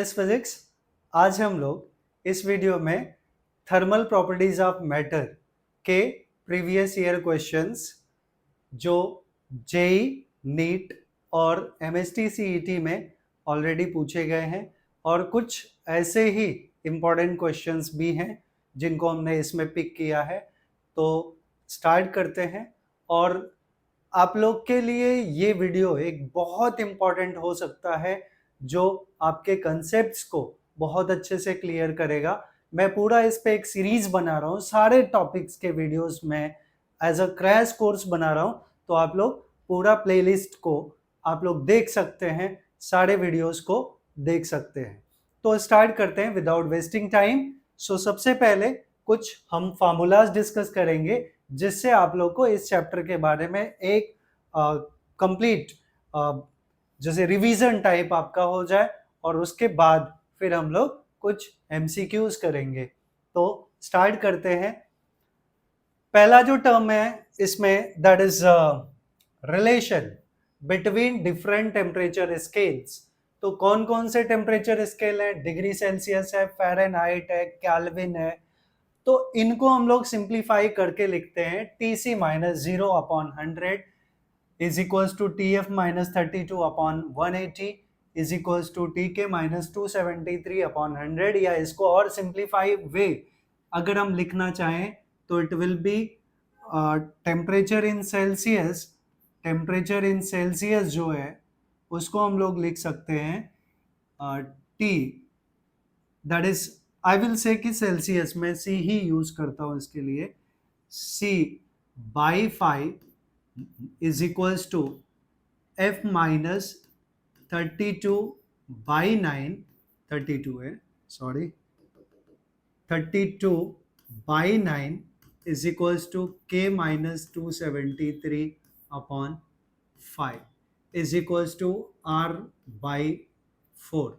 Physics. आज हम लोग इस वीडियो में थर्मल प्रॉपर्टीज ऑफ मैटर के प्रीवियस ईयर क्वेश्चंस जो जेई, नीट और एमएसटी सीईटी में ऑलरेडी पूछे गए हैं और कुछ ऐसे ही इम्पोर्टेंट क्वेश्चंस भी हैं जिनको हमने इसमें पिक किया है। तो स्टार्ट करते हैं। और आप लोग के लिए ये वीडियो एक बहुत इम्पोर्टेंट हो सकता है जो आपके कंसेप्ट्स को बहुत अच्छे से क्लियर करेगा। मैं पूरा इस पे एक सीरीज बना रहा हूँ, सारे टॉपिक्स के वीडियोस में एज अ क्रैश कोर्स बना रहा हूँ। तो आप लोग पूरा प्लेलिस्ट को आप लोग देख सकते हैं, सारे वीडियोस को देख सकते हैं। तो स्टार्ट करते हैं विदाउट वेस्टिंग टाइम। सो सबसे पहले कुछ हम फार्मूलाज डिस्कस करेंगे जिससे आप लोग को इस चैप्टर के बारे में एक कंप्लीट जैसे रिवीजन टाइप आपका हो जाए और उसके बाद फिर हम लोग कुछ एमसीक्यूज करेंगे। तो स्टार्ट करते हैं। पहला जो टर्म है इसमें that is relation between different temperature scales. तो कौन कौन से टेम्परेचर स्केल है? डिग्री सेल्सियस है, फ़ारेनहाइट है, केल्विन है। तो इनको हम लोग सिंप्लीफाई करके लिखते हैं Tc minus 0/100 is equals to Tf minus 32/180 is equals to Tk minus 273/100। या इसको और सिंप्लीफाई वे अगर हम लिखना चाहें तो it will B temperature in Celsius. Temperature in Celsius जो है उसको हम लोग लिख सकते हैं T, that is I will say कि सेल्सियस में C ही यूज करता हूं इसके लिए। C by 5 is equals to F minus 32/9, 32 है sorry, 32/9 is equals to K minus 273/5 is equals to R/4।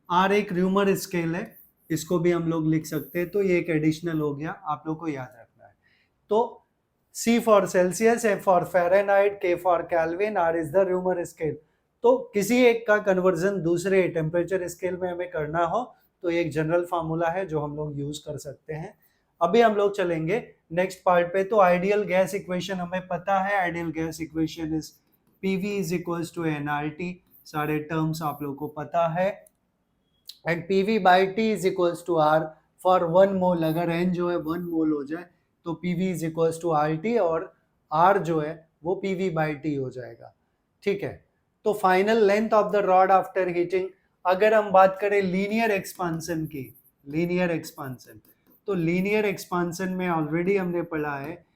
R एक र्यूमर स्केल है, इसको भी हम लोग लिख सकते हैं। तो ये एक एडिशनल हो गया, आप लोग को याद रखना है। तो C for Celsius, F for Fahrenheit, K for kelvin, R is the rumour scale. तो किसी एक का कन्वर्जन दूसरे टेम्परेचर स्केल में हमें करना हो तो एक जनरल फार्मूला है जो हम लोग यूज कर सकते हैं। अभी हम लोग चलेंगे नेक्स्ट पार्ट पे। तो आइडियल गैस इक्वेशन हमें पता है, ideal gas equation is PV is equals to nRT। सारे टर्म्स आप लोग को पता है। And PV by T is equals to R for 1 mole. अगर N जो है 1 मोल हो जाए तो PV is equals to RT और R जो है वो PV बाई T हो जाएगा। ठीक है। तो final length of the rod after heating, अगर हम बात करें लीनियर एक्सपांसन की, लीनियर एक्सपांसन, तो लीनियर एक्सपांसन में ऑलरेडी हमने पढ़ा है,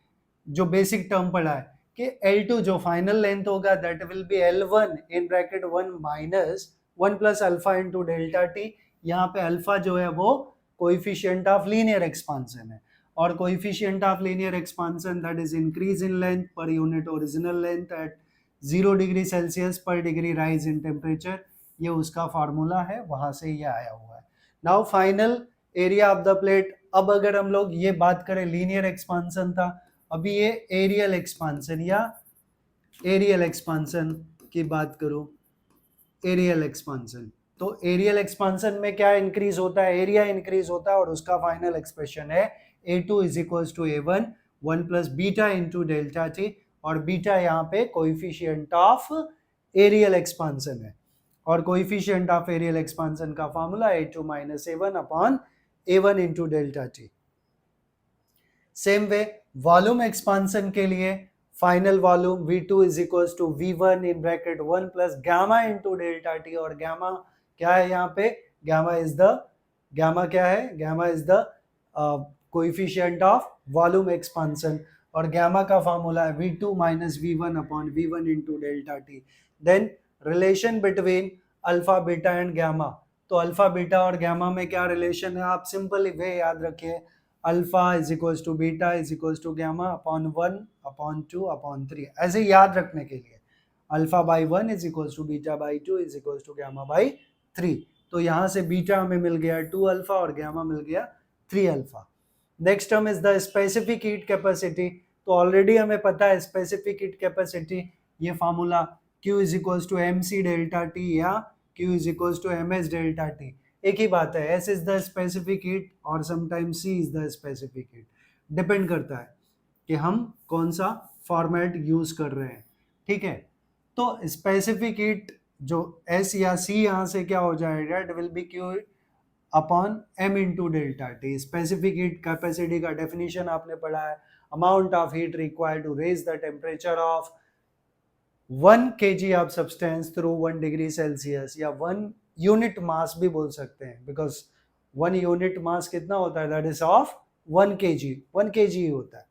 जो बेसिक टर्म पढ़ा है कि L2 जो फाइनल लेंथ होगा that will B L1 in bracket 1 minus 1 plus alpha into delta T. यहाँ पे अल्फा जो है वो कोएफिशिएंट ऑफ लीनियर एक्सपांसन है और coefficient of linear expansion that is increase in length per unit original length at 0 degree Celsius per degree rise in temperature. ये उसका formula है, वहां से ये आया हुआ है। Now final area of the plate. अब अगर हम लोग ये बात करें, लीनियर एक्सपांसन था, अभी ये एरियल एक्सपांसन या एरियल एक्सपांसन की बात करूं, एरियल एक्सपांसन। तो एरियल एक्सपांसन में क्या इंक्रीज होता है? एरिया इंक्रीज होता है और उसका फाइनल एक्सप्रेशन है A2 is equals to A1 1 plus beta into delta T. और बीटा यहाँ पे कोएफिशिएंट ऑफ एरियल एक्सपांसन है और कोएफिशिएंट ऑफ एरियल एक्सपांसन का formula A2 minus A1 upon A1 into delta T. Same way volume expansion के लिए final volume V2 is equals to V1 in bracket 1 plus gamma into delta T. और gamma क्या है यहाँ पे? Gamma क्या है? Gamma is the coefficient of volume expansion और गामा का फॉर्मूला है V2 minus V1 upon V1 into delta T. Then relation between alpha beta and gamma. तो अल्फा बीटा और गामा में क्या रिलेशन है? आप सिंपल वे याद रखिए, alpha is equals to beta is equals to gamma upon 1 upon 2 upon 3। ऐसे याद रखने के लिए alpha by 1 is equals to beta by 2 is equals to gamma by 3। तो यहाँ से बीटा हमें मिल गया 2 अल्फा और गामा मिल गया 3 alpha. Next term is the specific heat capacity. तो ऑलरेडी हमें पता है स्पेसिफिक हीट कैपेसिटी, ये formula Q is equals to MC delta T या Q is equals to MS delta T। एक ही बात है, S is the specific heat और sometimes C is the specific heat, depend करता है कि हम कौन सा फॉर्मेट यूज कर रहे हैं, ठीक है। तो स्पेसिफिक हीट जो S या C यहाँ से क्या हो जाएगा, it will be Q upon m into delta T. Specific heat capacity का डेफिनेशन आपने पढ़ा है, amount of heat required to raise the temperature of 1 kg of substance through 1 degree Celsius, या 1 यूनिट मास भी बोल सकते हैं, बिकॉज 1 यूनिट मास कितना होता है, that is of 1 kg, 1 kg ही होता है।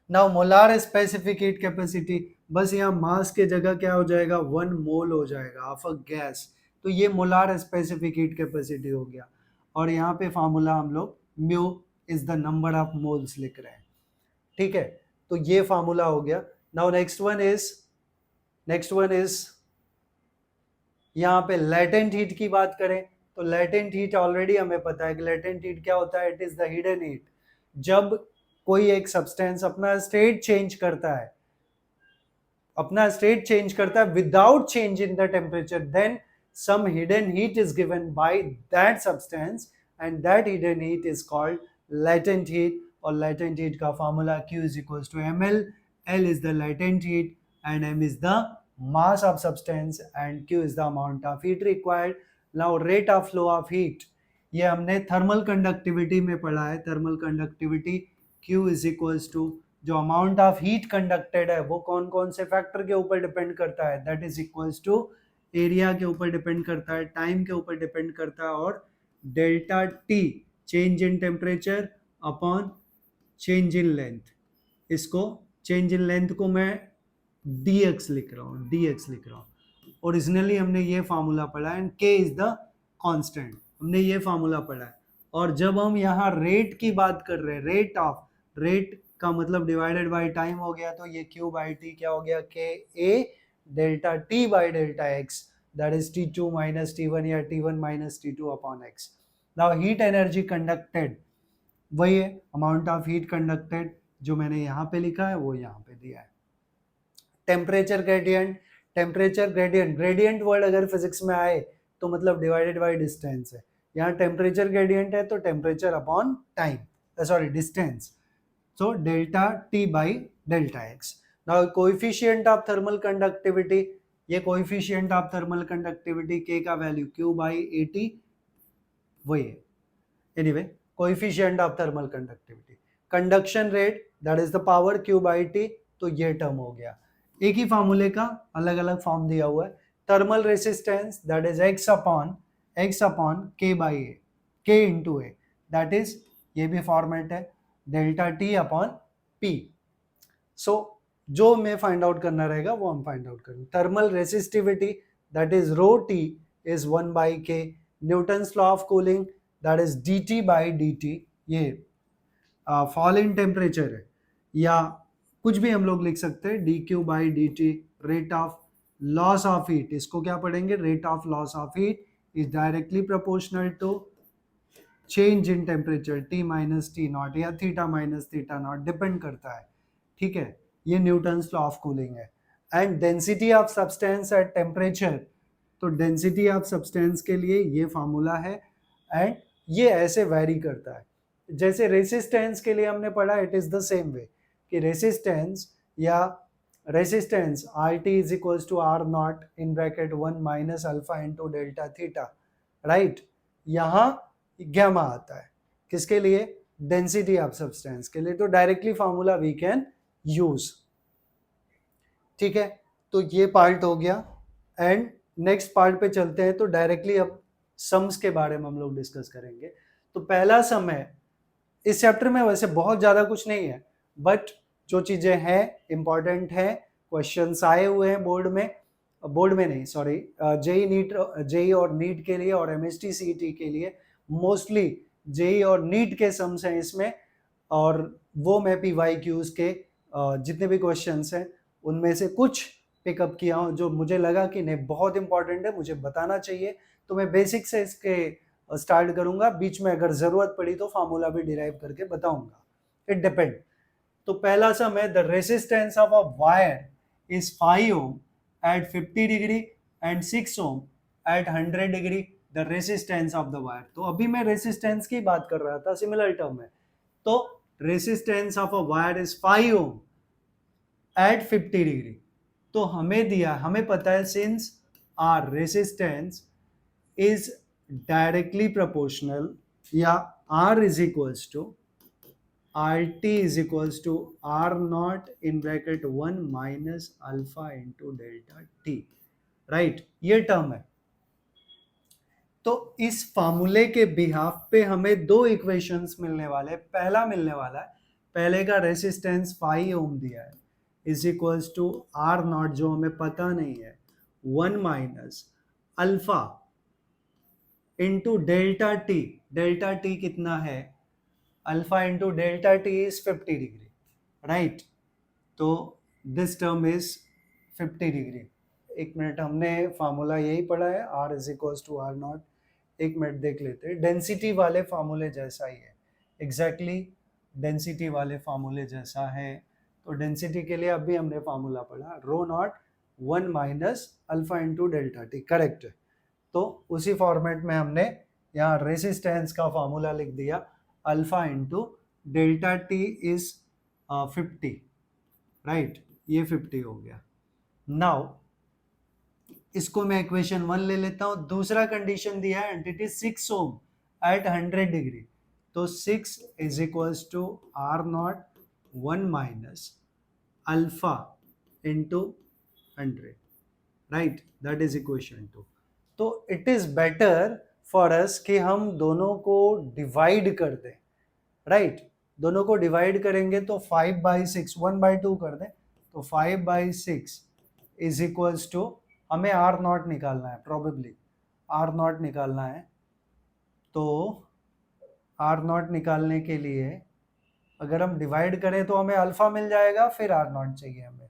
Now molar specific heat capacity, बस यहाँ मास के जगह क्या हो जाएगा, 1 मोल हो जाएगा ऑफ अ गैस, तो ये मोलार स्पेसिफिक हीट कैपेसिटी हो गया। और यहाँ पे फार्मूला हम लोग mu is the number of moles लिख रहे हैं, ठीक है। तो ये फार्मूला हो गया। नाउ नेक्स्ट वन इज यहाँ पे लेटेंट हीट की बात करें तो लेटेंट हीट ऑलरेडी हमें पता है कि लेटेंट हीट क्या होता है, it is the hidden heat. जब कोई एक सब्सटेंस अपना स्टेट चेंज करता है without change in the temperature, then some hidden heat is given by that substance and that hidden heat is called latent heat, और latent heat का formula Q is equals to ml, L is the latent heat and m is the mass of substance and Q is the amount of heat required. Now rate of flow of heat, ये हमने thermal conductivity में पढ़ा है। Thermal conductivity Q is equals to जो amount of heat conducted है वो कौन कौन से फैक्टर के ऊपर डिपेंड करता है, that is equals to area के ऊपर डिपेंड करता है, टाइम के ऊपर डिपेंड करता है, और delta T change in temperature upon change in length. इसको चेंज इन लेंथ को मैं dx लिख रहा हूँ, ओरिजिनली हमने ये फार्मूला पढ़ा है, and k is the constant, हमने ये फार्मूला पढ़ा है। और जब हम यहाँ रेट की बात कर रहे हैं, रेट का मतलब डिवाइडेड बाय टाइम हो गया, तो ये q बाई टी क्या हो गया, k a delta T by delta x, that is T2 minus T1 या T1 minus T2 upon x. Now heat energy conducted वही है, अमाउंट ऑफ हीट कंडक्टेड जो मैंने यहाँ पे लिखा है वो यहाँ पे दिया है। टेम्परेचर ग्रेडियंट वर्ड अगर फिजिक्स में आए तो मतलब डिवाइडेड बाय डिस्टेंस है। यहाँ टेम्परेचर ग्रेडियंट है तो temperature upon time, sorry distance, so delta T by delta x. Now coefficient of thermal conductivity, ये coefficient of thermal conductivity K का वैल्यू Q by AT वही है। Anyway, coefficient of thermal conductivity, conduction rate that is the power Q by T, तो ये term हो गया। एक ही फार्मूले का अलग अलग फॉर्म दिया हुआ है। Thermal resistance that is x upon K by A, K into A, that is ये भी फॉर्मेट है delta T upon P. So जो मैं फाइंड आउट करना रहेगा वो हम फाइंड आउट करेंगे। Thermal resistivity that is rho T is 1 by K, Newton's law of cooling that is D T by D T, ये फॉल इन टेम्परेचर है, या कुछ भी हम लोग लिख सकते हैं D Q by D T. Rate of loss of heat, इसको क्या पढ़ेंगे, rate of loss of heat is directly proportional to change in temperature T minus T naught या theta minus theta naught, depend करता है, ठीक है। ये Newton's law of cooling है। And density of substance at temperature, तो density of substance के लिए ये फार्मूला है, एंड ये ऐसे वेरी करता है। जैसे रेसिस्टेंस के लिए हमने पढ़ा, it is the same way कि resistance R T is equals to R naught in bracket 1 minus alpha into delta theta, right. यहाँ गैमा आता है किसके लिए, डेंसिटी ऑफ सब्सटेंस के लिए, तो directly formula we can use, ठीक है। तो ये पार्ट हो गया, एंड नेक्स्ट पार्ट पे चलते हैं। तो डायरेक्टली अब सम्स के बारे में हम लोग डिस्कस करेंगे। तो पहला सम है इस चैप्टर में, वैसे बहुत ज्यादा कुछ नहीं है, बट जो चीजें हैं इंपॉर्टेंट है, क्वेश्चंस आए हुए हैं बोर्ड में नहीं सॉरी, जेई और नीट के लिए और एमएसटी सीईटी के लिए मोस्टली जेई और नीट के सम्स हैं इसमें, और वो मैं PYQs के जितने भी क्वेश्चंस हैं उनमें से कुछ पिकअप किया हूँ जो मुझे लगा कि नहीं बहुत इंपॉर्टेंट है, मुझे बताना चाहिए, तो मैं बेसिक से इसके स्टार्ट करूंगा, बीच में अगर जरूरत पड़ी तो फार्मूला भी डिराइव करके बताऊंगा, इट डिपेंड। तो पहला सम है, the resistance of a wire is 5 ohm at 50 degree and 6 ohm at 100 degree. The resistance of the wire. तो अभी मैं रेसिस्टेंस की बात कर रहा था, सिमिलर टर्म है। तो resistance of a wire is 5 ohm at 50 degree. तो हमें दिया, हमें पता है since R resistance is directly proportional, या R is equals to RT is equals to R nought in bracket 1 minus alpha into delta T, right, ये term है। तो इस फार्मूले के बिहाफ पे हमें दो इक्वेशंस मिलने वाले। पहला मिलने वाला है, पहले का रेसिस्टेंस 5 ओम दिया है is equals to R nought, जो हमें पता नहीं है, 1 minus alpha into delta T. Delta T कितना है, alpha into delta T is 50 degree, right. तो दिस टर्म इज 50 डिग्री। एक मिनट, हमने फार्मूला यही पढ़ा है, R is equals to R nought. एक मिनट देख लेते हैं, डेंसिटी वाले फार्मूले जैसा ही है, एग्जैक्टली डेंसिटी वाले फार्मूले जैसा है। तो डेंसिटी के लिए अभी हमने फार्मूला पढ़ा, rho naught 1 minus alpha into delta T, correct है। तो उसी फॉर्मेट में हमने यहाँ रेसिस्टेंस का फार्मूला लिख दिया, alpha into delta T is 50, right, ये 50 हो गया। नाउ इसको मैं इक्वेशन 1 ले लेता हूं। दूसरा कंडीशन दिया है, एंटिटी 6 ओम एट 100 डिग्री। तो 6 is equals to R nought 1 minus alpha into 100, right, that is equation 2। तो it is better for us कि हम दोनों को डिवाइड कर दें, राइट। दोनों को डिवाइड करेंगे तो 5/6, 1/2 कर दें, तो 5/6 इज इक्वल्स टू, हमें R नॉट निकालना है, प्रोबेबली R नॉट निकालना है। तो R नॉट निकालने के लिए अगर हम डिवाइड करें तो हमें अल्फा मिल जाएगा, फिर R नॉट चाहिए हमें,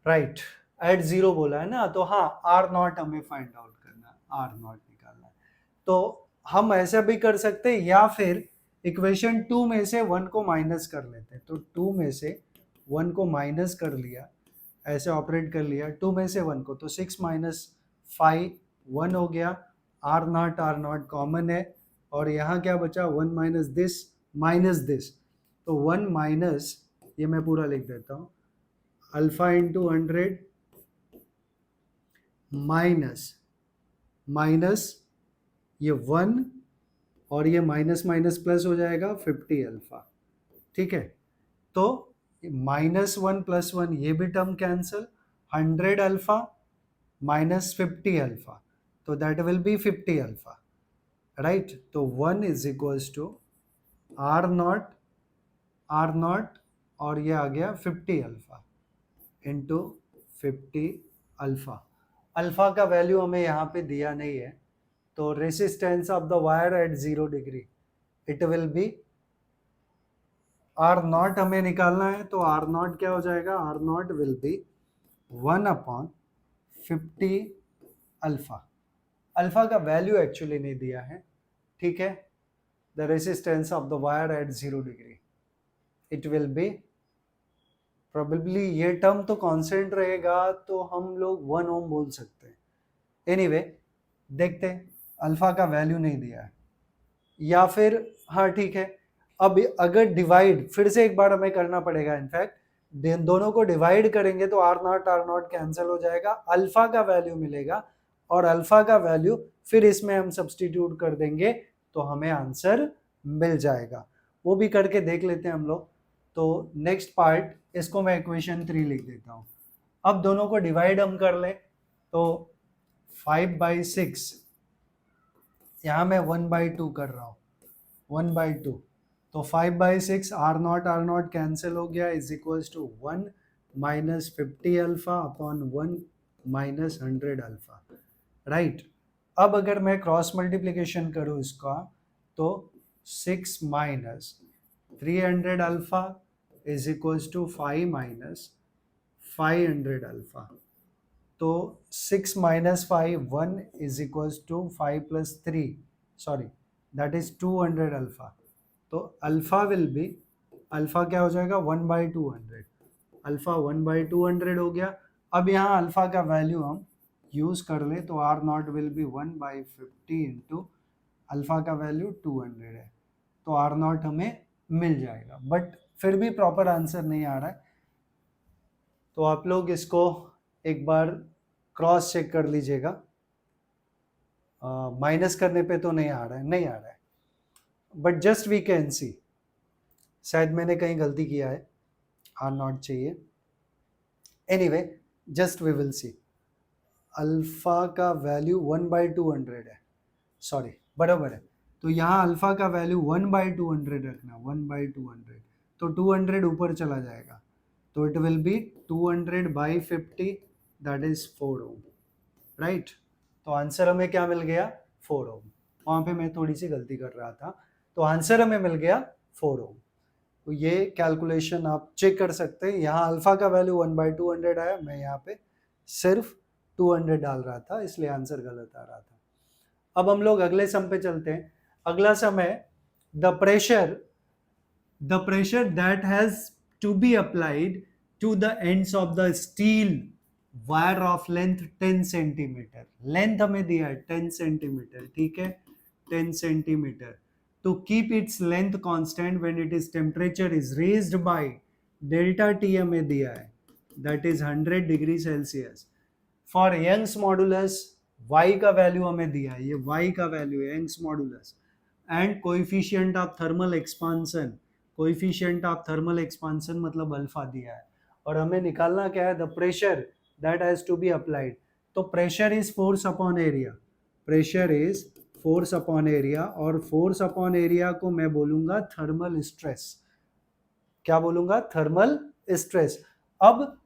राइट। एट 0 बोला है ना, तो हाँ, R नॉट हमें फाइंड आउट करना है, R नॉट निकालना है। तो हम ऐसा भी कर सकते हैं, या फिर इक्वेशन 2 में से 1 को माइनस कर लेते हैं। तो 2 में से 1 को माइनस कर लिया, ऐसे ऑपरेट कर लिया 2 में से 1 को, तो 6 माइनस 5 1 हो गया। R नॉट कॉमन है, और यहाँ क्या बचा, 1 माइनस दिस, तो 1 माइनस, ये मैं पूरा लिख देता हूँ, अल्फा इंटू 100 माइनस ये 1, और ये माइनस माइनस प्लस हो जाएगा 50 अल्फा, ठीक है। तो -1 + 1 ये भी term cancel, 100 alpha minus 50 alpha, तो that will be 50 alpha, right. तो 1 is equals to R naught और ये आ गया 50 अल्फा इंटू 50 अल्फा। अल्फा का वैल्यू हमें यहाँ पे दिया नहीं है, तो resistance of the wire at 0 degree it will be, R naught हमें निकालना है, तो R नॉट क्या हो जाएगा, R not will be 1/50 alpha. Alpha का वैल्यू एक्चुअली नहीं दिया है, ठीक है। The resistance of the wire at 0 degree it will B, probably ये टर्म तो कांस्टेंट रहेगा, तो हम लोग 1 ओम बोल सकते हैं। एनीवे देखते हैं, अल्फा का वैल्यू नहीं दिया है, या फिर हाँ ठीक है। अब अगर डिवाइड फिर से एक बार हमें करना पड़ेगा, इनफैक्ट दोनों को डिवाइड करेंगे तो R नॉट कैंसिल हो जाएगा, अल्फा का वैल्यू मिलेगा, और अल्फा का वैल्यू फिर इसमें हम सब्स्टिट्यूट कर देंगे तो हमें आंसर मिल जाएगा। वो भी करके देख लेते हैं हम लोग। तो नेक्स्ट पार्ट, इसको मैं इक्वेशन 3 लिख देता हूँ। अब दोनों को डिवाइड हम कर लें, तो 5/6, यहाँ मैं 1/2 कर रहा हूँ, 1/2, तो 5/6 R नॉट कैंसिल हो गया, is equals to 1 minus 50 alpha upon 1 minus 100 alpha, right. अब अगर मैं क्रॉस मल्टीप्लिकेशन करूँ इसका, तो 6 minus 300 alpha is equals to 5 minus 500 alpha. तो 6 minus 5 1 is equals to 5 plus 3, sorry that is 200 alpha. तो अल्फा विल बी, अल्फा क्या हो जाएगा, 1/200, अल्फा 1/200 हो गया। अब यहाँ अल्फा का वैल्यू हम यूज कर ले तो R nought will be 1/50 into alpha का वैल्यू 200 है, तो आर नॉट हमें मिल जाएगा, बट फिर भी प्रॉपर आंसर नहीं आ रहा है, तो आप लोग इसको एक बार क्रॉस चेक कर लीजिएगा। माइनस करने पे तो नहीं आ रहा है, but just we can see, शायद मैंने कहीं गलती किया है, आर नॉट चाहिए, anyway just we will see. Alpha का वैल्यू 1/200 है, सॉरी बराबर है, तो यहाँ अल्फा का वैल्यू 1/200 रखना, 1/200, तो 200 ऊपर चला जाएगा, तो it will be 200/50, that is 4 ohm, right. तो आंसर हमें क्या मिल गया, 4 ओम। वहाँ पे मैं थोड़ी सी गलती कर रहा था, तो आंसर हमें मिल गया 4 ओम। तो ये कैलकुलेशन आप चेक कर सकते हैं, यहाँ अल्फा का वैल्यू 1/200 आया, मैं यहाँ पे सिर्फ 200 डाल रहा था, इसलिए आंसर गलत आ रहा था। अब हम लोग अगले सम पे चलते हैं। अगला सम है the pressure that has to be applied to the ends of the steel wire of length 10 centimetre. Length हमें दिया है 10 सेंटीमीटर, ठीक है, 10 centimetre. To keep its length constant when its temperature is raised by delta T हमें दिया है, that is 100 degree Celsius. For Young's modulus y का value हमें दिया है, ये y का वैल्यू है Young's modulus, and coefficient of thermal expansion, coefficient of thermal expansion मतलब अल्फा दिया है, और हमें निकालना क्या है, the pressure that has to be applied। तो pressure is force upon area, pressure is force upon area, और फोर्स अपॉन एरिया को मैं बोलूंगा थर्मल स्ट्रेस। क्या बोलूंगा, थर्मल स्ट्रेस। अब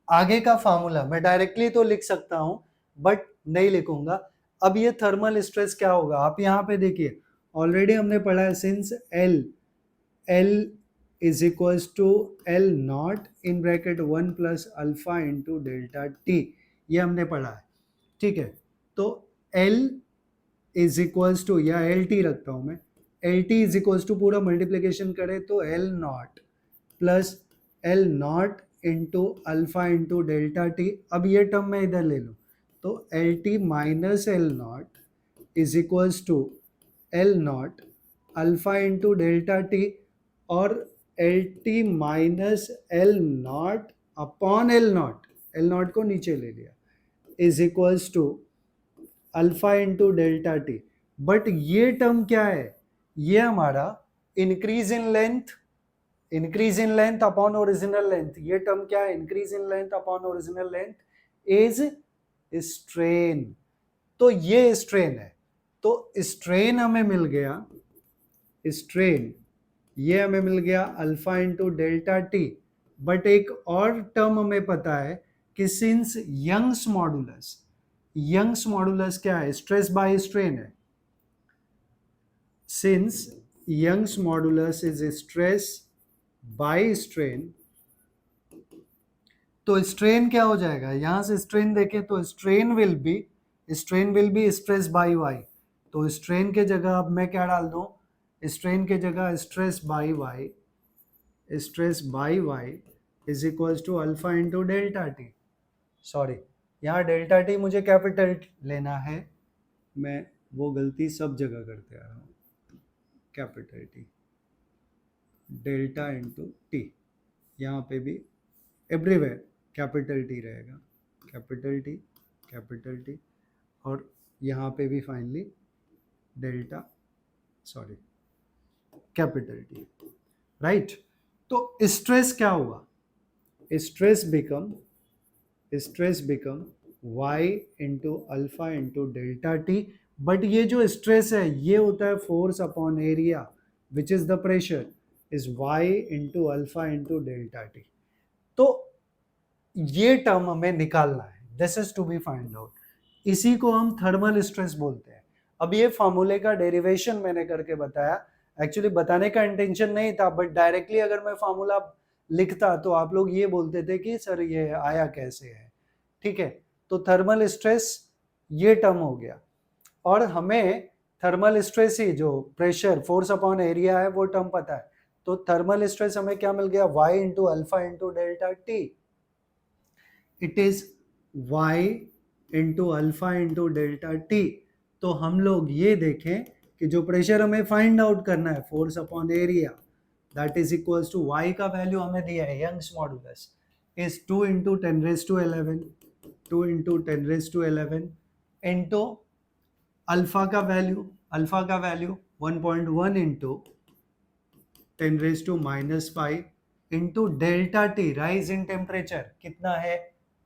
आगे का फार्मूला मैं डायरेक्टली तो लिख सकता हूं, बट नहीं लिखूंगा। अब ये थर्मल स्ट्रेस क्या होगा, आप यहां पे देखिए, ऑलरेडी हमने पढ़ा है, since L is equals to L nought in bracket 1 plus alpha into delta T, ये हमने पढ़ा है, ठीक है। तो एल इज इक्वल्स टू, या एल टी रखता हूं मैं, L T is equals to पूरा मल्टीप्लीकेशन करें तो L nought plus L nought into alpha into delta T. अब ये टर्म मैं इधर ले लूँ, तो L T minus L nought is equals to L naught alpha into delta T, और L T minus L naught upon L naught को नीचे ले लिया, is equals to alpha into delta T. But ये टर्म क्या है, ये हमारा increase in length upon original length, ये टर्म क्या है, increase in length upon original length is strain. तो ये स्ट्रेन है, तो स्ट्रेन हमें मिल गया, स्ट्रेन ये हमें मिल गया alpha into delta T. But एक और टर्म हमें पता है कि सिंस यंग्स मॉडुलस क्या है, स्ट्रेस बाय स्ट्रेन है, since Young's modulus is stress by strain, तो स्ट्रेन क्या हो जाएगा, यहां से स्ट्रेन देखें तो strain will be stress by Y. तो स्ट्रेन के जगह अब मैं क्या डाल दूं, स्ट्रेन के जगह stress by Y is equals to alpha into delta T. Sorry, यहाँ डेल्टा टी मुझे कैपिटल लेना है, मैं वो गलती सब जगह करते आ रहा हूँ, capital T delta into T, यहाँ पे भी एवरीवेयर कैपिटल टी रहेगा, कैपिटल टी, और यहाँ पे भी finally delta, sorry capital T, right. तो स्ट्रेस क्या हुआ, stress become y into alpha into delta T. But ये जो स्ट्रेस है ये होता है force upon area which is the pressure is y into alpha into delta T. तो ये टर्म हमें निकालना है, this is to B find out, इसी को हम थर्मल स्ट्रेस बोलते हैं। अब ये फार्मूले का डेरिवेशन मैंने करके बताया, एक्चुअली बताने का इंटेंशन नहीं था, बट डायरेक्टली अगर मैं फार्मूला लिखता तो आप लोग ये बोलते थे कि सर ये आया कैसे है, ठीक है। तो थर्मल स्ट्रेस ये टर्म हो गया, और हमें थर्मल स्ट्रेस ही जो प्रेशर फोर्स अपॉन एरिया है वो टर्म पता है, तो थर्मल स्ट्रेस हमें क्या मिल गया, y into alpha into delta T. It is y into alpha into delta T. तो हम लोग ये देखें कि जो प्रेशर हमें फाइंड आउट करना है, force upon area, that is equals to y का वैल्यू हमें दिया है, Young's modulus is 2 into 10⁻11, 2 into 10⁻11 into alpha का value 1.1 into 10⁻⁻5 into delta T, rise in temperature कितना है,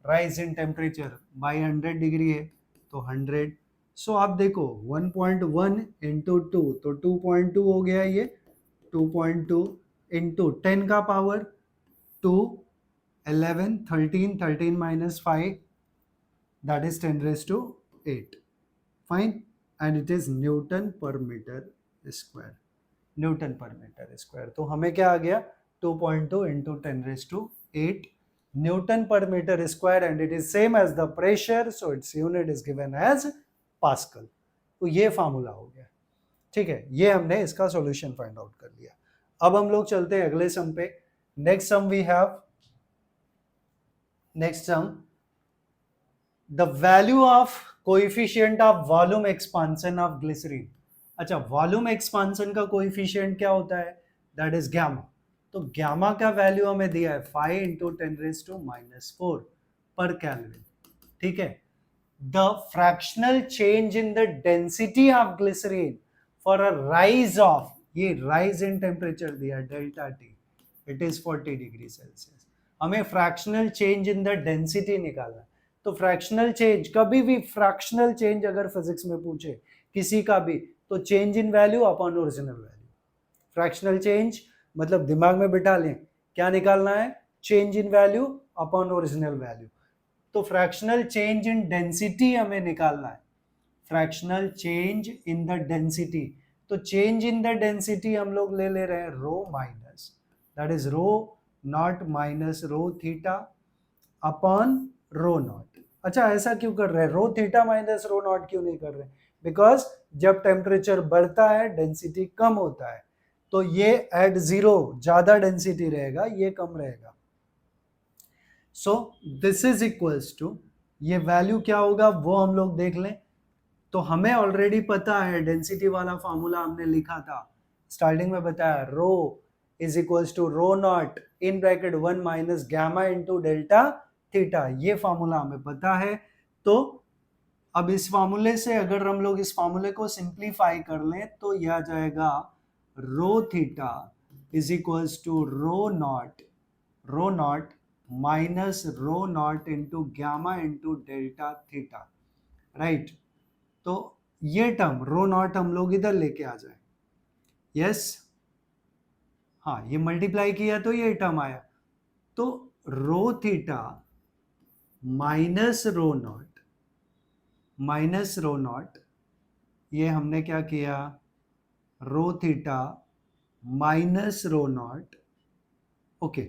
rise in temperature by 100 degree है तो 100। सो आप देखो 1.1 इंटू 2 तो 2.2 हो गया ये, 2.2 इंटू 10 का power 2, 11, 13, 13 minus 5, that is 10⁻8, fine, and it is Newton per meter square, newton per metre square. तो हमें क्या आ गया, 2.2 into 10⁻8 newton per metre square, and it is same as the pressure, so its unit is given as pascal. तो ये formula हो गया, ठीक है, ये हमने इसका सॉल्यूशन फाइंड आउट कर लिया। अब हम लोग चलते हैं अगले सम पे। Next sum we have, next sum, the value of coefficient of volume expansion of glycerine. अच्छा, वॉल्यूम एक्सपांशन का कोएफिशिएंट क्या होता है, दैट इज गैमा। तो गैमा का वैल्यू हमें दिया है 5 इंटू 10⁻⁻4 पर केल्विन, ठीक है। The fractional change in the density of glycerine for a rise of, ये राइज इन टेम्परेचर दिया delta T, it is 40 degree Celsius. हमें fractional change in the density निकालना। तो फ्रैक्शनल चेंज, कभी भी फ्रैक्शनल चेंज अगर फिजिक्स में पूछे किसी का भी, तो change in value upon original value. Fractional change मतलब दिमाग में बिठा लें, क्या निकालना है, change in value upon original value. तो फ्रैक्शनल चेंज इन डेंसिटी हमें निकालना है, fractional change in the density. तो चेंज इन द डेंसिटी हम लोग ले रहे हैं rho minus, that is rho naught minus rho theta upon rho naught. अच्छा, ऐसा क्यों कर रहे हैं, rho theta minus rho not क्यों नहीं कर रहे, बिकॉज जब टेम्परेचर बढ़ता है डेंसिटी कम होता है, तो ये एट जीरो ज्यादा डेंसिटी रहेगा, ये कम रहेगा। So this is equals to, ये वैल्यू क्या होगा वो हम लोग देख लें। तो हमें ऑलरेडी पता है, डेंसिटी वाला फॉर्मूला हमने लिखा था, स्टार्टिंग में बताया, rho is equals to rho naught in bracket 1 minus gamma into delta theta, ये फॉर्मूला हमें पता है। तो अब इस फॉर्मूले से अगर हम लोग इस फॉर्मूले को सिंप्लीफाई कर लें तो यह आ जाएगा rho theta is equals to rho naught minus rho naught into gamma into delta theta, right. तो ये टर्म रो नॉट हम लोग इधर लेके आ जाए, यस, हाँ, ये मल्टीप्लाई किया तो ये टर्म आया, तो rho theta minus rho naught, ये हमने क्या किया, rho theta minus rho naught, okay,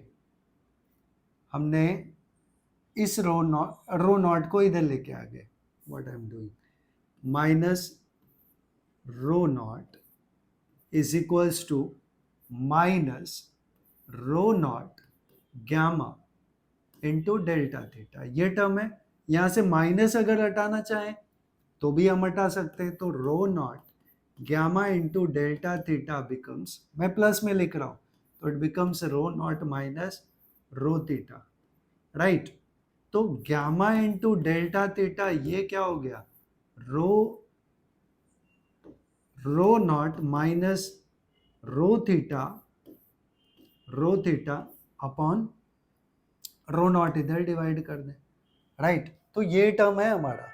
हमने इस रो नॉट को इधर लेके आ गए, what I am doing, minus rho naught is equals to minus rho naught gamma into delta theta, ये टर्म है। यहां से माइनस अगर हटाना चाहें तो भी हम हटा सकते हैं, तो rho naught gamma into delta theta becomes, मैं प्लस में लिख रहा हूं, तो it becomes rho naught minus rho theta, right. तो गैमा इंटू डेल्टा थीटा ये क्या हो गया, rho naught minus rho theta upon rho naught, इधर डिवाइड कर दें, राइट। तो ये टर्म है हमारा,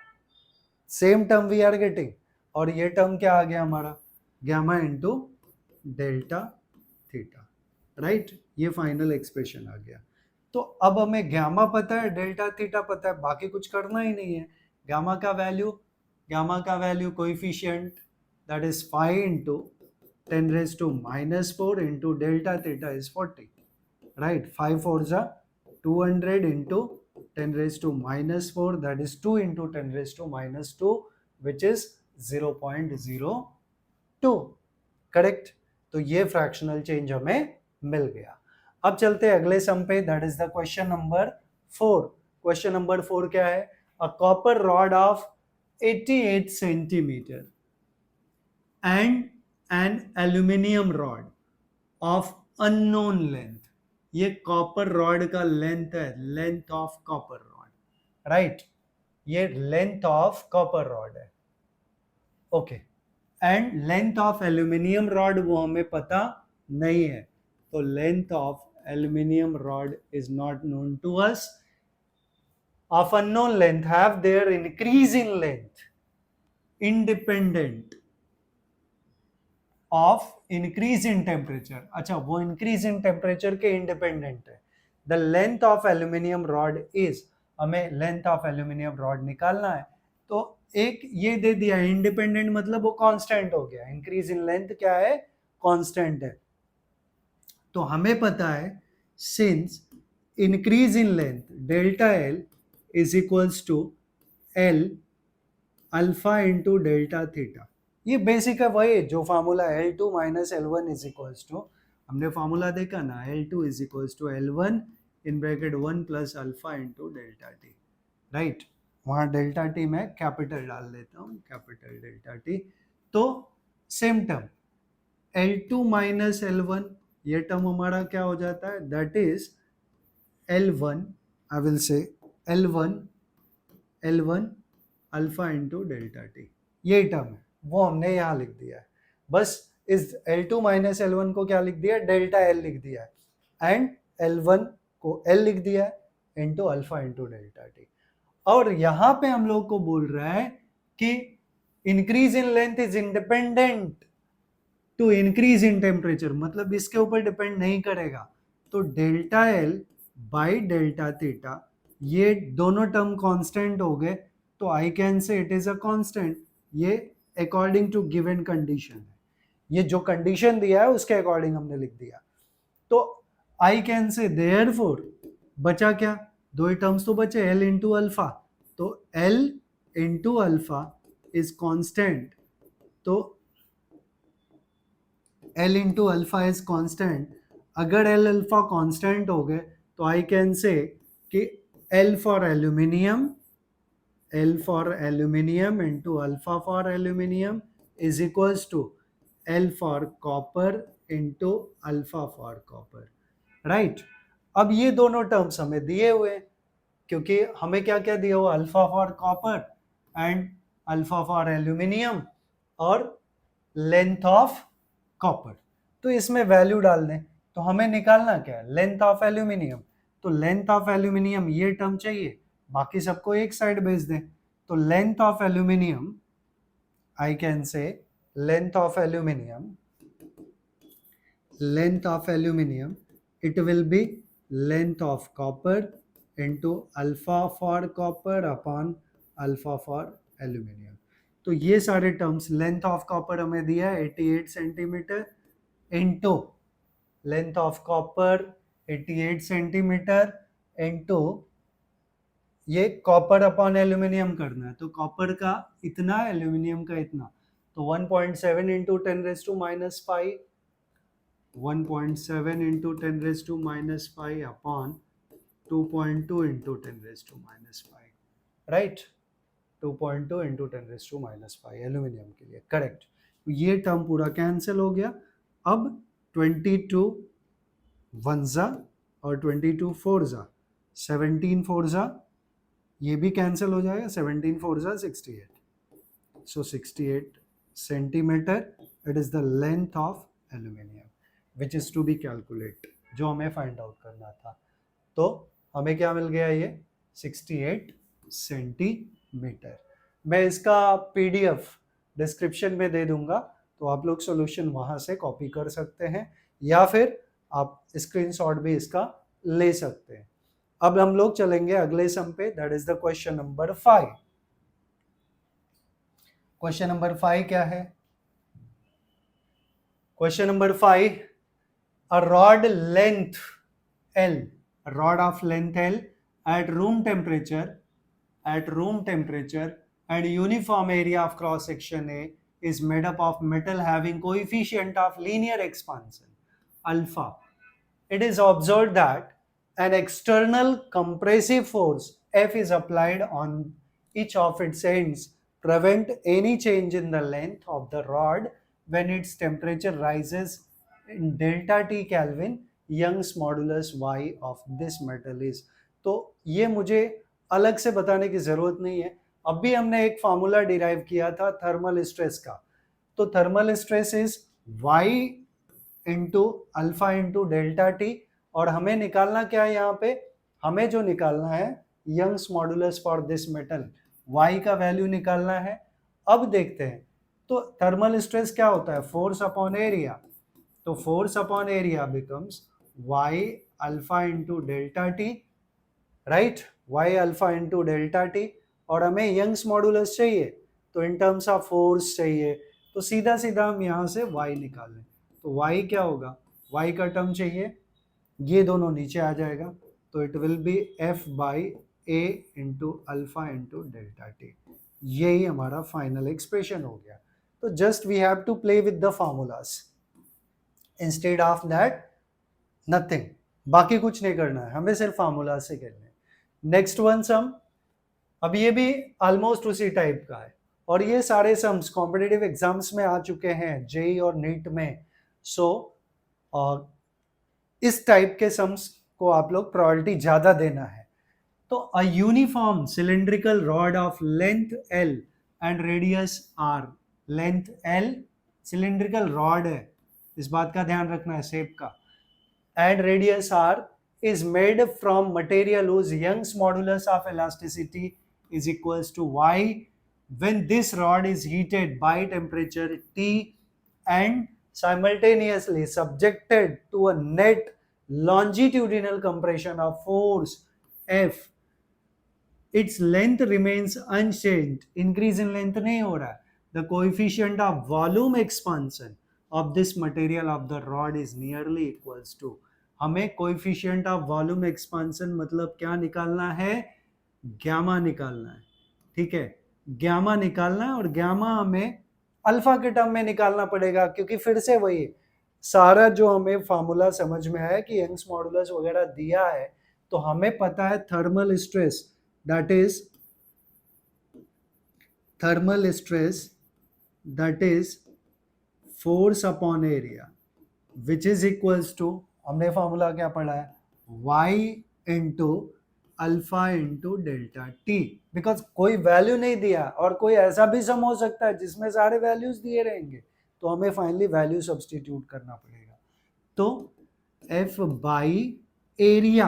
same term we are getting, और ये टर्म क्या आ गया हमारा, gamma into delta theta, right. ये फाइनल एक्सप्रेशन आ गया। तो अब हमें गैमा पता है, डेल्टा थीटा पता है, बाकी कुछ करना ही नहीं है। गैमा का value coefficient, that is 5 into 10⁻⁻4 into delta theta is 40, right. 5 4 जा 200 into 10⁻⁻4, that is 2 into 10⁻², which is 0.02, correct. तो ये फ्रैक्शनल चेंज हमें मिल गया। अब चलते हैं अगले सम पे, that is the question number 4। Question number 4 क्या है? A copper rod of 88 centimetre and an aluminium rod of unknown length. ये कॉपर रॉड का लेंथ है, length of copper rod, right? ये लेंथ ऑफ कॉपर रॉड है, okay. And length of aluminium rod वो हमें पता नहीं है, तो length of aluminium rod is not known to us. Of unknown length have their increase in length independent of increase in temperature. अच्छा, वो increase in temperature के independent है. The length of aluminium rod is, हमें length of aluminium rod निकालना है, तो एक ये दे दिया independent, मतलब वो constant हो गया. increase in length क्या है? constant है. तो हमें पता है since increase in length delta L is equals to L alpha into delta theta. ये बेसिक है वही जो formula L2 minus L1 is equals to, हमने फार्मूला देखा ना, L2 is equals to L1 in bracket 1 plus alpha into delta T, right? वहाँ delta T मैं capital डाल देता हूँ, कैपिटल डेल्टा टी. तो same term L2 minus L1, ये टर्म हमारा क्या हो जाता है? That is L1, I will say L1 alpha into delta T. ये टर्म है वो हमने यहाँ लिख दिया है. बस इस L2 माइनस L1 को क्या लिख दिया? डेल्टा L लिख दिया है, एंड L1 को L लिख दिया है into alpha into delta T. और यहाँ पे हम लोग को बोल रहा है कि increase in length is independent to increase in temperature, मतलब इसके ऊपर डिपेंड नहीं करेगा. तो delta L by delta theta, ये दोनों टर्म कांस्टेंट हो गए, तो I can say it is a constant. ये अकॉर्डिंग टू गिवन कंडीशन है, ये जो कंडीशन दिया है उसके अकॉर्डिंग हमने लिख दिया. तो आई कैन से देयरफॉर बचा क्या? दो ही टर्म्स तो बचे, L इंटू अल्फा. तो L into alpha is constant, तो L into alpha is constant. अगर L अल्फा कांस्टेंट हो गए तो आई कैन से कि L for aluminium, L for aluminium into alpha for aluminium is equals to L for copper into alpha for copper, right? अब ये दोनों terms हमें दिए हुए, क्योंकि हमें क्या क्या दिया हुआ? Alpha for copper and alpha for aluminium और लेंथ ऑफ कॉपर. तो इसमें वैल्यू डाल दें, तो हमें निकालना क्या है? Length of aluminium. तो लेंथ ऑफ एल्यूमिनियम ये टर्म चाहिए, बाकी सबको एक साइड भेज दें. तो length of aluminium, I can से length of aluminium, it will B length of copper into alpha for copper upon alpha for aluminium. तो ये सारे टर्म्स, लेंथ ऑफ कॉपर हमें दिया है 88 centimetre into length of copper 88 centimetre into ये copper upon aluminium करना है, तो कॉपर का इतना, एल्यूमिनियम का इतना, तो 1.7 into 10 raise to minus 5, 1.7 into 10 raise to minus 5 upon 2.2 into 10 raise to minus 5, right? 2.2 into 10 raise to minus 5 aluminium के लिए, करेक्ट. तो ये टर्म पूरा कैंसिल हो गया. अब 22 1 और 22 4 17 4 ये भी कैंसिल हो जाएगा. 17 4 68, so 68 centimetre it is the length of aluminium which is to be calculate, जो हमें फाइंड आउट करना था. तो हमें क्या मिल गया? ये 68 सेंटीमीटर. मैं इसका PDF डिस्क्रिप्शन में दे दूंगा, तो आप लोग सॉल्यूशन वहां से कॉपी कर सकते हैं, या फिर आप स्क्रीनशॉट भी इसका ले सकते हैं. अब हम लोग चलेंगे अगले सम पे, that is the question number 5. Question number 5 क्या है? Question number 5, a rod length L, a rod of length L at room temperature and uniform area of cross section A is made up of metal having coefficient of linear expansion alpha. It is observed that an external compressive force F is applied on each of its ends prevent any change in the length of the rod when its temperature rises in delta T Kelvin. Young's modulus Y of this metal is. तो ये मुझे अलग से बताने की जरूरत नहीं है. अभी हमने एक फार्मूला डिराइव किया था थर्मल स्ट्रेस का. तो thermal stress is Y into alpha into delta T. और हमें निकालना क्या है यहाँ पे, हमें जो निकालना है Young's modulus for this metal, Y का वैल्यू निकालना है. अब देखते हैं तो थर्मल स्ट्रेस क्या होता है, फोर्स अपॉन एरिया. तो force upon area becomes Y alpha into delta T, right, Y alpha into delta T. और हमें यंग्स मॉडुलस चाहिए तो इन टर्म्स ऑफ फोर्स चाहिए. तो सीधा सीधा हम यहाँ से Y निकालें तो Y क्या होगा, Y का टर्म चाहिए, ये दोनों नीचे आ जाएगा. तो it will be F by A into alpha into delta T. यही हमारा फाइनल एक्सप्रेशन हो गया. तो just we have to play with the formulas, instead of that nothing. बाकी कुछ नहीं करना है, हमें सिर्फ फार्मूला से करना है. नेक्स्ट वन सम, अब ये भी ऑलमोस्ट उसी टाइप का है और ये सारे सम्स कॉम्पिटिटिव एग्जाम्स में आ चुके हैं, जेई और नीट में. सो इस टाइप के सम्स को आप लोग प्रायोरिटी ज्यादा देना है. तो a uniform cylindrical rod of length L and radius R. Length L cylindrical rod है, इस बात का ध्यान रखना है शेप का, and radius R is made from material whose Young's modulus of elasticity is equals to Y when this rod is heated by temperature T and simultaneously subjected to a net longitudinal compression of force F. Its length remains unchanged, increase in length नहीं हो रहा है. The coefficient of volume expansion of this material of the rod is nearly equals to. हमें coefficient of volume expansion मतलब क्या निकालना है, gamma निकालना है. ठीक है, गैमा निकालना है और गैमा हमें अल्फा के टर्म में निकालना पड़ेगा, क्योंकि फिर से वही सारा जो हमें फार्मूला समझ में आया कि यंग्स मॉडुलस वगैरह दिया है, तो हमें पता है thermal stress, that is force upon area which is equals to, हमने फार्मूला क्या पढ़ा है, y into alpha into delta T. Because कोई वैल्यू नहीं दिया और कोई ऐसा भी सम हो सकता है जिसमें सारे वैल्यूज दिए रहेंगे, तो हमें फाइनली वैल्यू सब्स्टिट्यूट करना पड़ेगा. तो F बाई एरिया.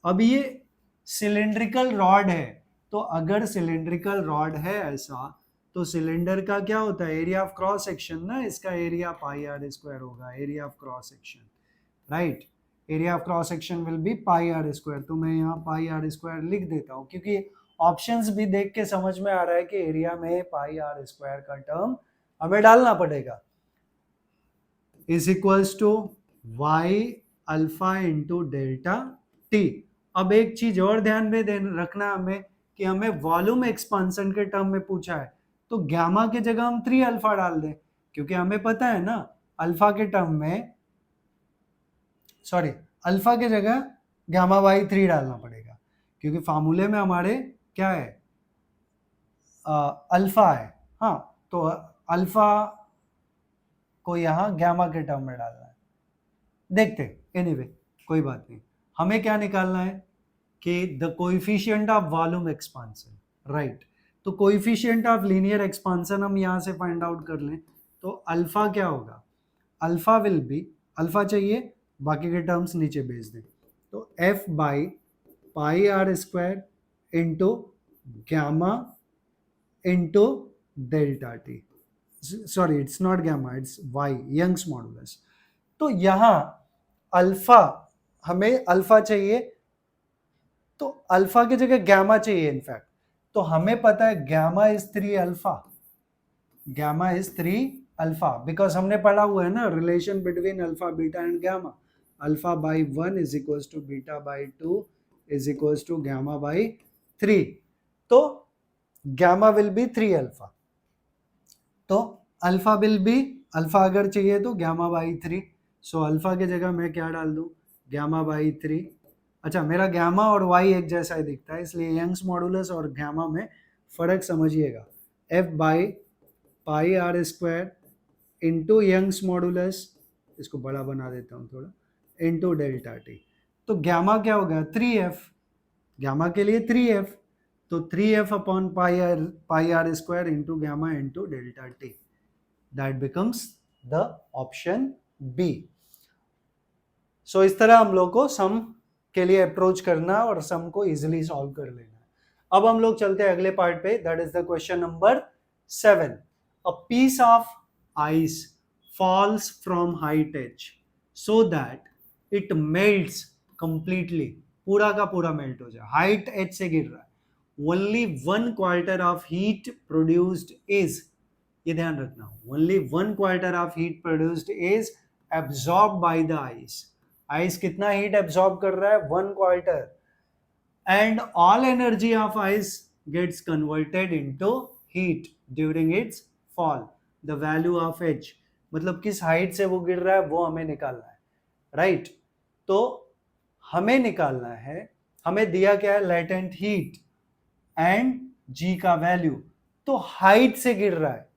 अब ये सिलिंड्रिकल रॉड है, तो अगर सिलिंड्रिकल रॉड है ऐसा, तो सिलेंडर का क्या होता है, एरिया ऑफ क्रॉस सेक्शन ना, इसका एरिया पाई आर स्क्वायर होगा, area of cross section, right. Area of cross section will be pi R square. तो मैं यहाँ पाई आर स्क्वायर लिख देता हूँ, क्योंकि ऑप्शंस भी देख के समझ में आ रहा है कि एरिया में पाई आर स्क्वायर का टर्म हमें डालना पड़ेगा. Is equals to Y alpha into delta T. अब एक चीज और ध्यान में रखना हमें कि हमें वॉल्यूम एक्सपांसन के टर्म में पूछा है, तो गैमा के जगह हम 3 अल्फा डाल दें, क्योंकि हमें पता है ना अल्फा के टर्म में, सॉरी, अल्फा के जगह गामा बाई 3 डालना पड़ेगा, क्योंकि फार्मूले में हमारे क्या है, अल्फा है. हाँ, तो अल्फा को यहाँ गामा के टर्म में डालना है. देखते एनीवे, कोई बात नहीं. हमें क्या निकालना है कि the coefficient of volume expansion, right. तो कोएफिशिएंट ऑफ लीनियर एक्सपांशन हम यहाँ से फाइंड आउट कर लें. तो अल्फा क्या होगा, अल्फा विल बी, अल्फा चाहिए, बाकी के टर्म्स नीचे भेज दें. तो F by pi R square into gamma into delta T. Sorry, it's not gamma, it's Y, Young's modulus. तो यहाँ अल्फा, हमें अल्फा चाहिए, तो अल्फा की जगह गैमा चाहिए इनफैक्ट. तो हमें पता है gamma is 3 alpha, gamma is 3 alpha, because हमने पढ़ा हुआ है ना relation between alpha beta and gamma. Alpha by 1 is equals to beta by 2 is equals to gamma by 3. तो गैमा विल बी 3 अल्फा. तो अल्फा विल बी, अल्फा अगर चाहिए तो गैमा बाई 3. सो अल्फा की जगह मैं क्या डाल दूं, गैमा बाई 3. अच्छा, मेरा गैमा और वाई एक जैसा ही दिखता है, इसलिए यंग्स मॉडुलस और गैमा में फर्क समझिएगा। F by pi R square into Young's modulus, इसको बड़ा बना देता हूँ थोड़ा, इंटू डेल्टा टी। तो गैमा क्या हो गया 3f, गैमा के लिए 3f, तो 3f upon pi R square into gamma into delta T, that becomes the option B. So इस तरह हम लोग को सम के लिए अप्रोच करना और सम को इजिली सॉल्व कर लेना। अब हम लोग चलते हैं अगले पार्ट पे, that is the question number 7। A piece of ice falls from height h so that it melts completely, पूरा का पूरा मेल्ट हो जाए, हाइट h से गिर रहा है, only 1/4 of heat produced is, ये ध्यान रखना, only 1/4 of heat produced is absorbed by the ice, ice कितना हीट एब्जॉर्ब कर रहा है 1/4, and all energy of ice gets converted into heat during its fall, the value of h, मतलब किस height से वो गिर रहा है वो हमें निकालना है, राइट। तो हमें निकालना है, हमें दिया क्या है लेटेंट हीट एंड जी का वैल्यू, तो हाइट से गिर रहा है,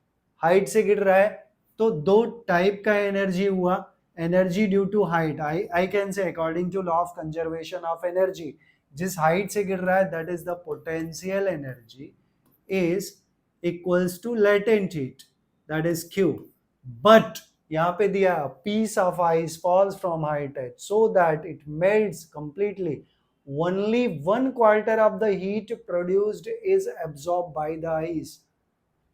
हाइट से गिर रहा है तो दो टाइप का एनर्जी हुआ, energy due to height, I can say according to law of conservation of energy, जिस हाइट से गिर रहा है that is the potential energy is equals to latent heat, that is Q. But यहाँ पे दिया piece of ice falls from height H so that it melts completely, only 1/4 of the heat produced is absorbed by the ice,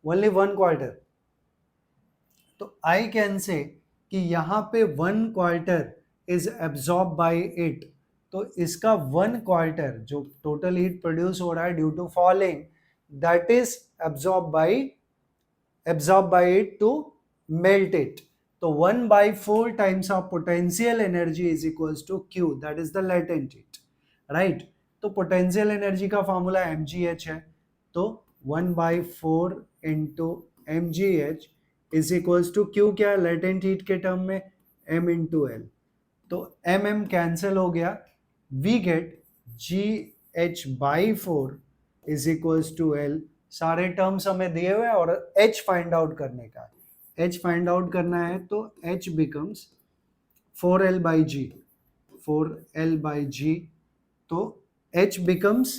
only 1/4, तो I can say कि यहाँ पे 1/4 is absorbed by it, तो इसका 1/4 जो टोटल हीट प्रोड्यूस हो रहा है due to falling, that is absorbed by it to melt it, तो 1/4 times of potential energy is equals to Q, that is the latent heat, right. तो potential energy का formula mgh है, तो 1/4 into mgh is equals to Q, क्या है latent heat के term में m into L, तो mm कैंसिल हो गया, we get gh/4 is equals to l, सारे टर्म्स हमें दिए हुए और h फाइंड आउट करने का है, h फाइंड आउट करना है तो h बिकम्स 4l/g, 4l/g, तो H becomes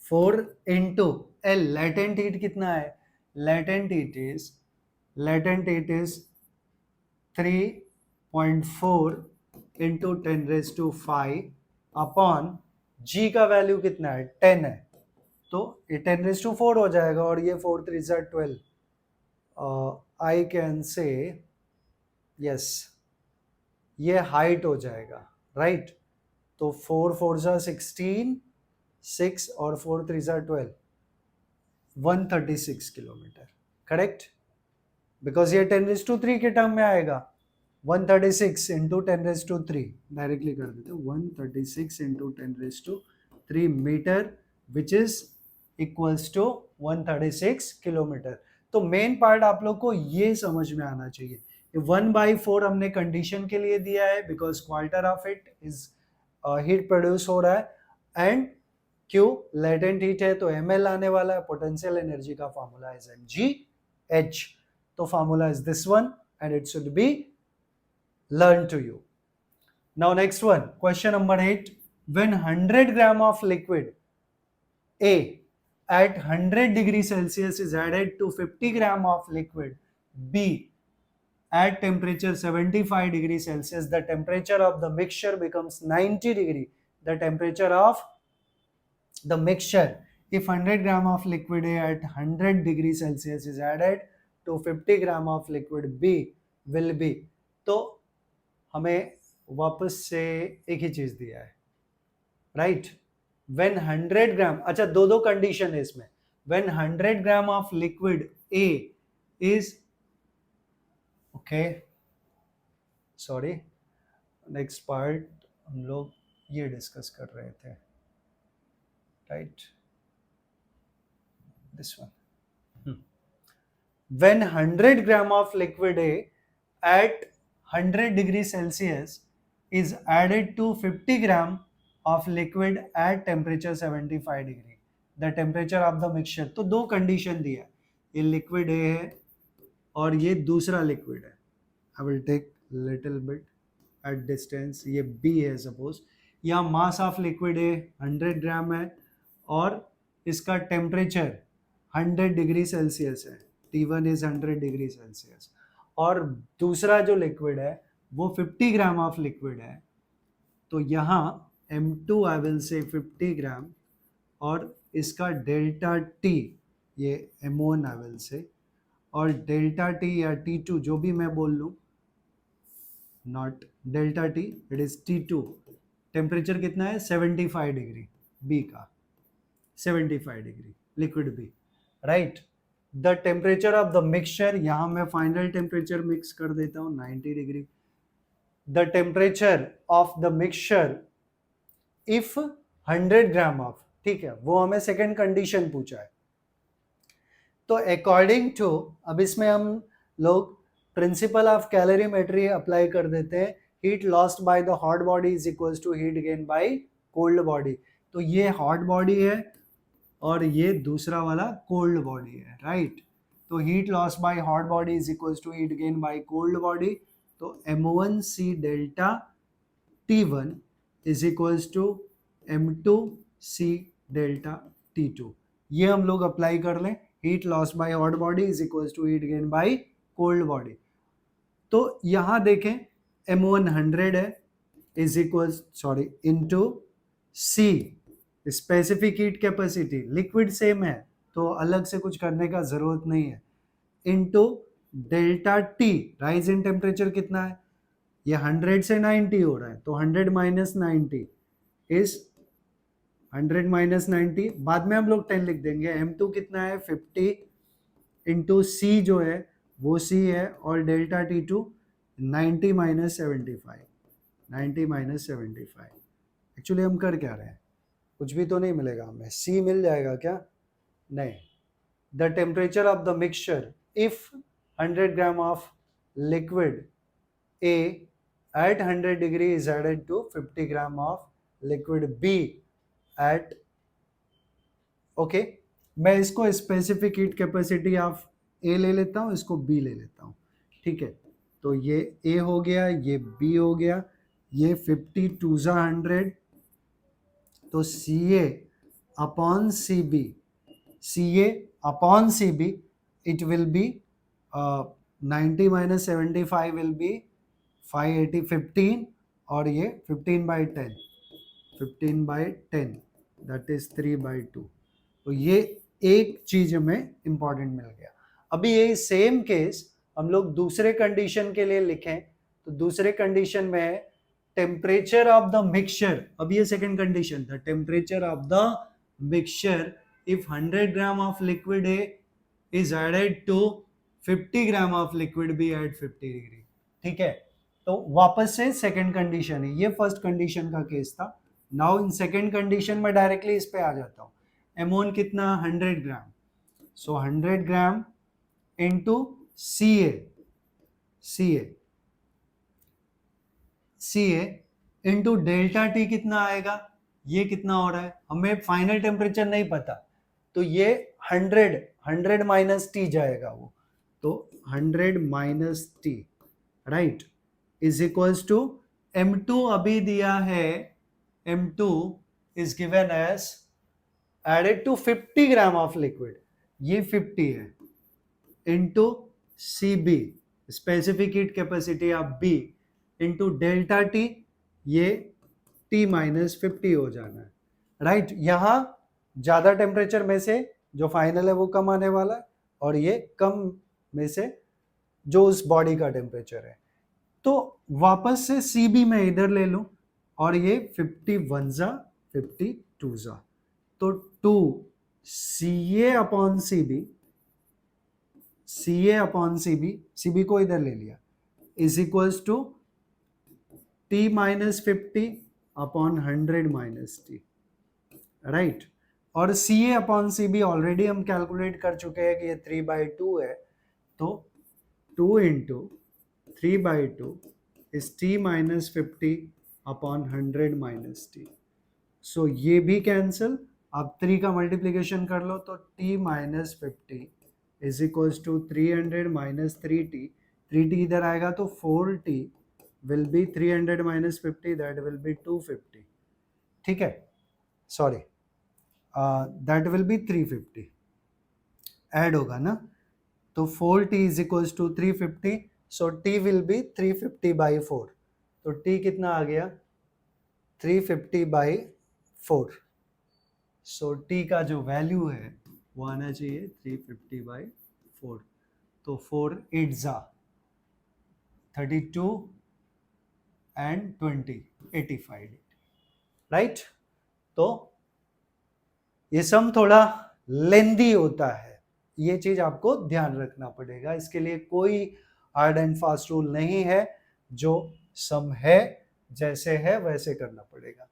4 into L, latent heat कितना है, latent heat is 3.4 into 10 raised to 5 upon G का वैल्यू कितना है 10 है, तो ये 10 raised to 4 हो जाएगा और ये 4 3 12, I can say yes, ये हाइट हो जाएगा, राइट। तो 4 4 16, 6 और 4 3 12, 136 किलोमीटर, करेक्ट, बिकॉज ये 10⁻³ के टर्म में आएगा, 136 इंटू 10⁻³ डायरेक्टली कर देते, 136 into 10⁻³ metre, which is equals to 136 kilometre. तो मेन पार्ट आप लोग को ये समझ में आना चाहिए, 1/4 हमने कंडीशन के लिए दिया है because quarter of it is heat produce हो रहा है एंड क्यू लेटेंट हीट है तो ml आने वाला है, पोटेंशियल एनर्जी का फॉर्मूला इज mgh, तो formula is this one and it should be learn to you. Now next one, question number 8, when 100 gram of liquid A at 100 degree Celsius is added to 50 gram of liquid B at temperature 75 degree Celsius, the temperature of the mixture becomes 90 degree, the temperature of the mixture if 100 gram of liquid A at 100 degree Celsius is added to 50 gram of liquid B will be, तो हमें वापस से एक ही चीज दिया है, right. when 100 gram, अच्छा दो कंडीशन है इसमें, when 100 gram of liquid A is, okay sorry, next part हम लोग ये डिस्कस कर रहे थे, right, this one, when 100 gram of liquid A at 100 degree Celsius is added to 50 gram of liquid at temperature 75 degree, the temperature of the mixture. तो दो condition दिया है, ये लिक्विड ए है और ये दूसरा लिक्विड है। I will take little bit at distance, ये बी है सपोज। यहाँ मास ऑफ लिक्विड ए 100 ग्राम है और इसका टेम्परेचर 100 डिग्री सेल्सियस है, T1 इज 100 डिग्री सेल्सियस। और दूसरा जो लिक्विड है वो 50 ग्राम ऑफ लिक्विड है, तो यहाँ M2 आई विल से 50 ग्राम और इसका डेल्टा T ये M1 आई विल से, और डेल्टा T या T2 जो भी मैं बोल लूँ, not delta T, it is T2। Temperature कितना है 75 डिग्री B का, 75 degree liquid B, right. The temperature of the mixture, यहाँ मैं फाइनल टेम्परेचर मिक्स कर देता हूँ 90 degree. The temperature of the mixture if 100 gram of, ठीक है, वो हमें सेकेंड कंडीशन पूछा है। तो अकॉर्डिंग टू, अब इसमें हम लोग प्रिंसिपल ऑफ कैलोरीमेट्री अप्लाई कर देते हैं। Heat lost by the hot body is equals to heat gain by cold body. तो ये हॉट बॉडी है और ये दूसरा वाला कोल्ड बॉडी है, राइट। तो heat loss by hot body is equals to heat gain by cold body. तो M1C delta T1 is equals to M2C delta T2। ये हम लोग अप्लाई कर लें, heat loss by hot body is equals to heat gain by cold body. तो यहाँ देखें M1 100 है is equals, sorry, into C specific heat capacity, liquid same है तो अलग से कुछ करने का जरूरत नहीं है, into delta T, rise in temperature कितना है, ये 100 से 90 हो रहा है, तो 100 माइनस 90 इज 100 माइनस 90, बाद में हम लोग 10 लिख देंगे। M2 कितना है 50 इंटू C जो है वो C है, और delta T2 90 minus 75, 90 minus 75। Actually हम कर क्या रहे हैं, कुछ भी तो नहीं मिलेगा हमें, C मिल जाएगा क्या, नहीं। The temperature of the mixture if 100 gram of liquid A at 100 degree is added to 50 gram of liquid B at, okay, मैं इसको specific heat capacity of A ले लेता हूँ, इसको B ले लेता हूँ, ठीक है। तो ये A हो गया, ये B हो गया, ये 50 2 100, तो CA upon CB, CA upon CB, it will be 90 minus 75 will be 580, 15, और ये 15 by 10, 15 by 10 that is 3/2। तो ये एक चीज हमें इंपॉर्टेंट मिल गया। अभी ये सेम केस हम लोग दूसरे कंडीशन के लिए लिखें, तो दूसरे कंडीशन में है टेम्परेचर ऑफ द मिक्सचर। अब ये सेकंड कंडीशन था, temperature of the mixture if 100 gram of liquid A is added to 50 gram of liquid B at 50 degree, ठीक है। तो वापस से सेकंड कंडीशन है, ये फर्स्ट कंडीशन का केस था। नाउ इन सेकंड कंडीशन में डायरेक्टली इस पे आ जाता हूँ। M1 कितना 100 ग्राम, सो 100 gram into CA into delta T कितना आएगा, ये कितना हो रहा है, हमें फाइनल टेम्परेचर नहीं पता, तो ये 100 माइनस T जाएगा वो, तो 100 minus T, right, is equals to M2 अभी दिया है, M2 is given as added to 50 gram of liquid, ये 50 है, into CB specific heat capacity of B into delta T, ये T माइनस 50 हो जाना है, राइट। यहाँ ज्यादा टेम्परेचर में से जो फाइनल है वो कम आने वाला है, और ये कम में से जो उस बॉडी का टेम्परेचर है। तो वापस से CB में इधर ले लूं, और ये 51 जा 52 जा, तो 2 CA अपॉन CB, CB को इधर ले लिया, is equals to T minus 50 upon 100 minus T, right. और CA अपॉन CB ऑलरेडी हम कैलकुलेट कर चुके हैं कि ये 3/2 है, तो 2 इंटू 3/2 is T minus 50 upon 100 minus T, so ये भी कैंसिल, आप 3 का मल्टीप्लीकेशन कर लो तो t minus 50 is equals to 300 minus 3t, 3t इधर आएगा तो 4t will be 300 minus 50, that will be 250, ठीक है, sorry that will be 350, add होगा ना, तो 4t is equals to 350, so t will be 350 by 4, तो t कितना आ गया 350 बाई 4, सो t का जो वैल्यू है वो आना चाहिए 350 बाई 4, तो 4 8 जा 32 एंड 20 85, राइट। तो ये सम थोड़ा लेंदी होता है, ये चीज आपको ध्यान रखना पड़ेगा, इसके लिए कोई हार्ड एंड फास्ट रूल नहीं है, जो सम है जैसे है वैसे करना पड़ेगा।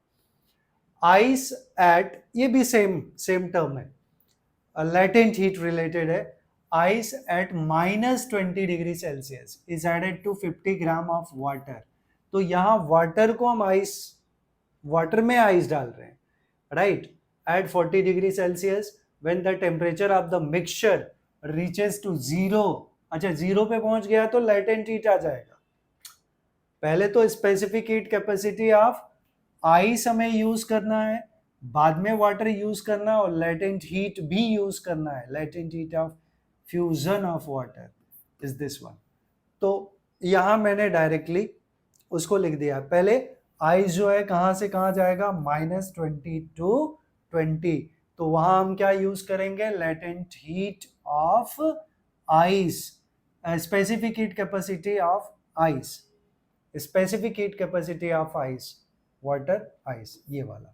आइस एट, ये भी सेम टर्म है, लेटेंट हीट रिलेटेड है, ice at minus 20 degree Celsius is added to 50 gram of water, तो यहाँ वाटर को हम आइस, वाटर में आइस डाल रहे हैं, right, at 40 degree Celsius when the temperature of the mixture reaches to 0, अच्छा 0 पे पहुंच गया तो latent heat आ जाएगा, पहले तो specific heat capacity of ice हमें यूज करना है, बाद में वाटर यूज करना है और लेटेंट हीट भी यूज करना है, latent heat of fusion of water is this one. तो यहां मैंने डायरेक्टली उसको लिख दिया, पहले आइस जो है कहां से कहां जाएगा -20 टू 20, तो वहां हम क्या यूज करेंगे latent heat of ice, specific heat capacity of ice, specific heat capacity of ice water ice, ये वाला,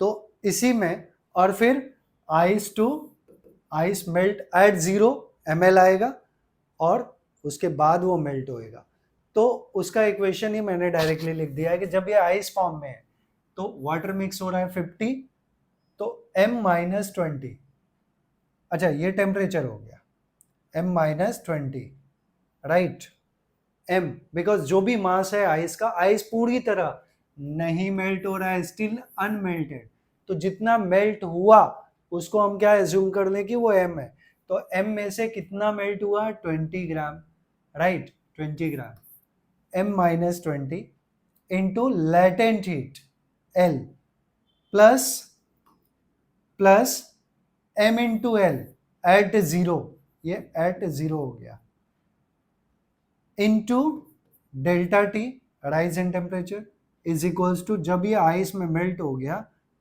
तो इसी में, और फिर ice to ice melt at 0 ml आएगा और उसके बाद वो मेल्ट होएगा, तो उसका इक्वेशन ही मैंने डायरेक्टली लिख दिया है कि जब ये आइस फॉर्म में है तो वाटर मिक्स हो रहा है 50, तो m माइनस 20, अच्छा ये टेम्परेचर हो गया m minus 20, right, m because जो भी मास है आइस का, आइस पूरी तरह नहीं मेल्ट हो रहा है, स्टिल अनमेल्टेड, तो जितना मेल्ट हुआ उसको हम क्या एज्यूम कर लें कि वो m है, तो m में से कितना मेल्ट हुआ 20 gram, right, 20 gram m minus 20 into latent heat L plus m into L at 0, ये एट 0 हो गया, into delta T rise in temperature is equals to, जब ये आइस में मेल्ट हो गया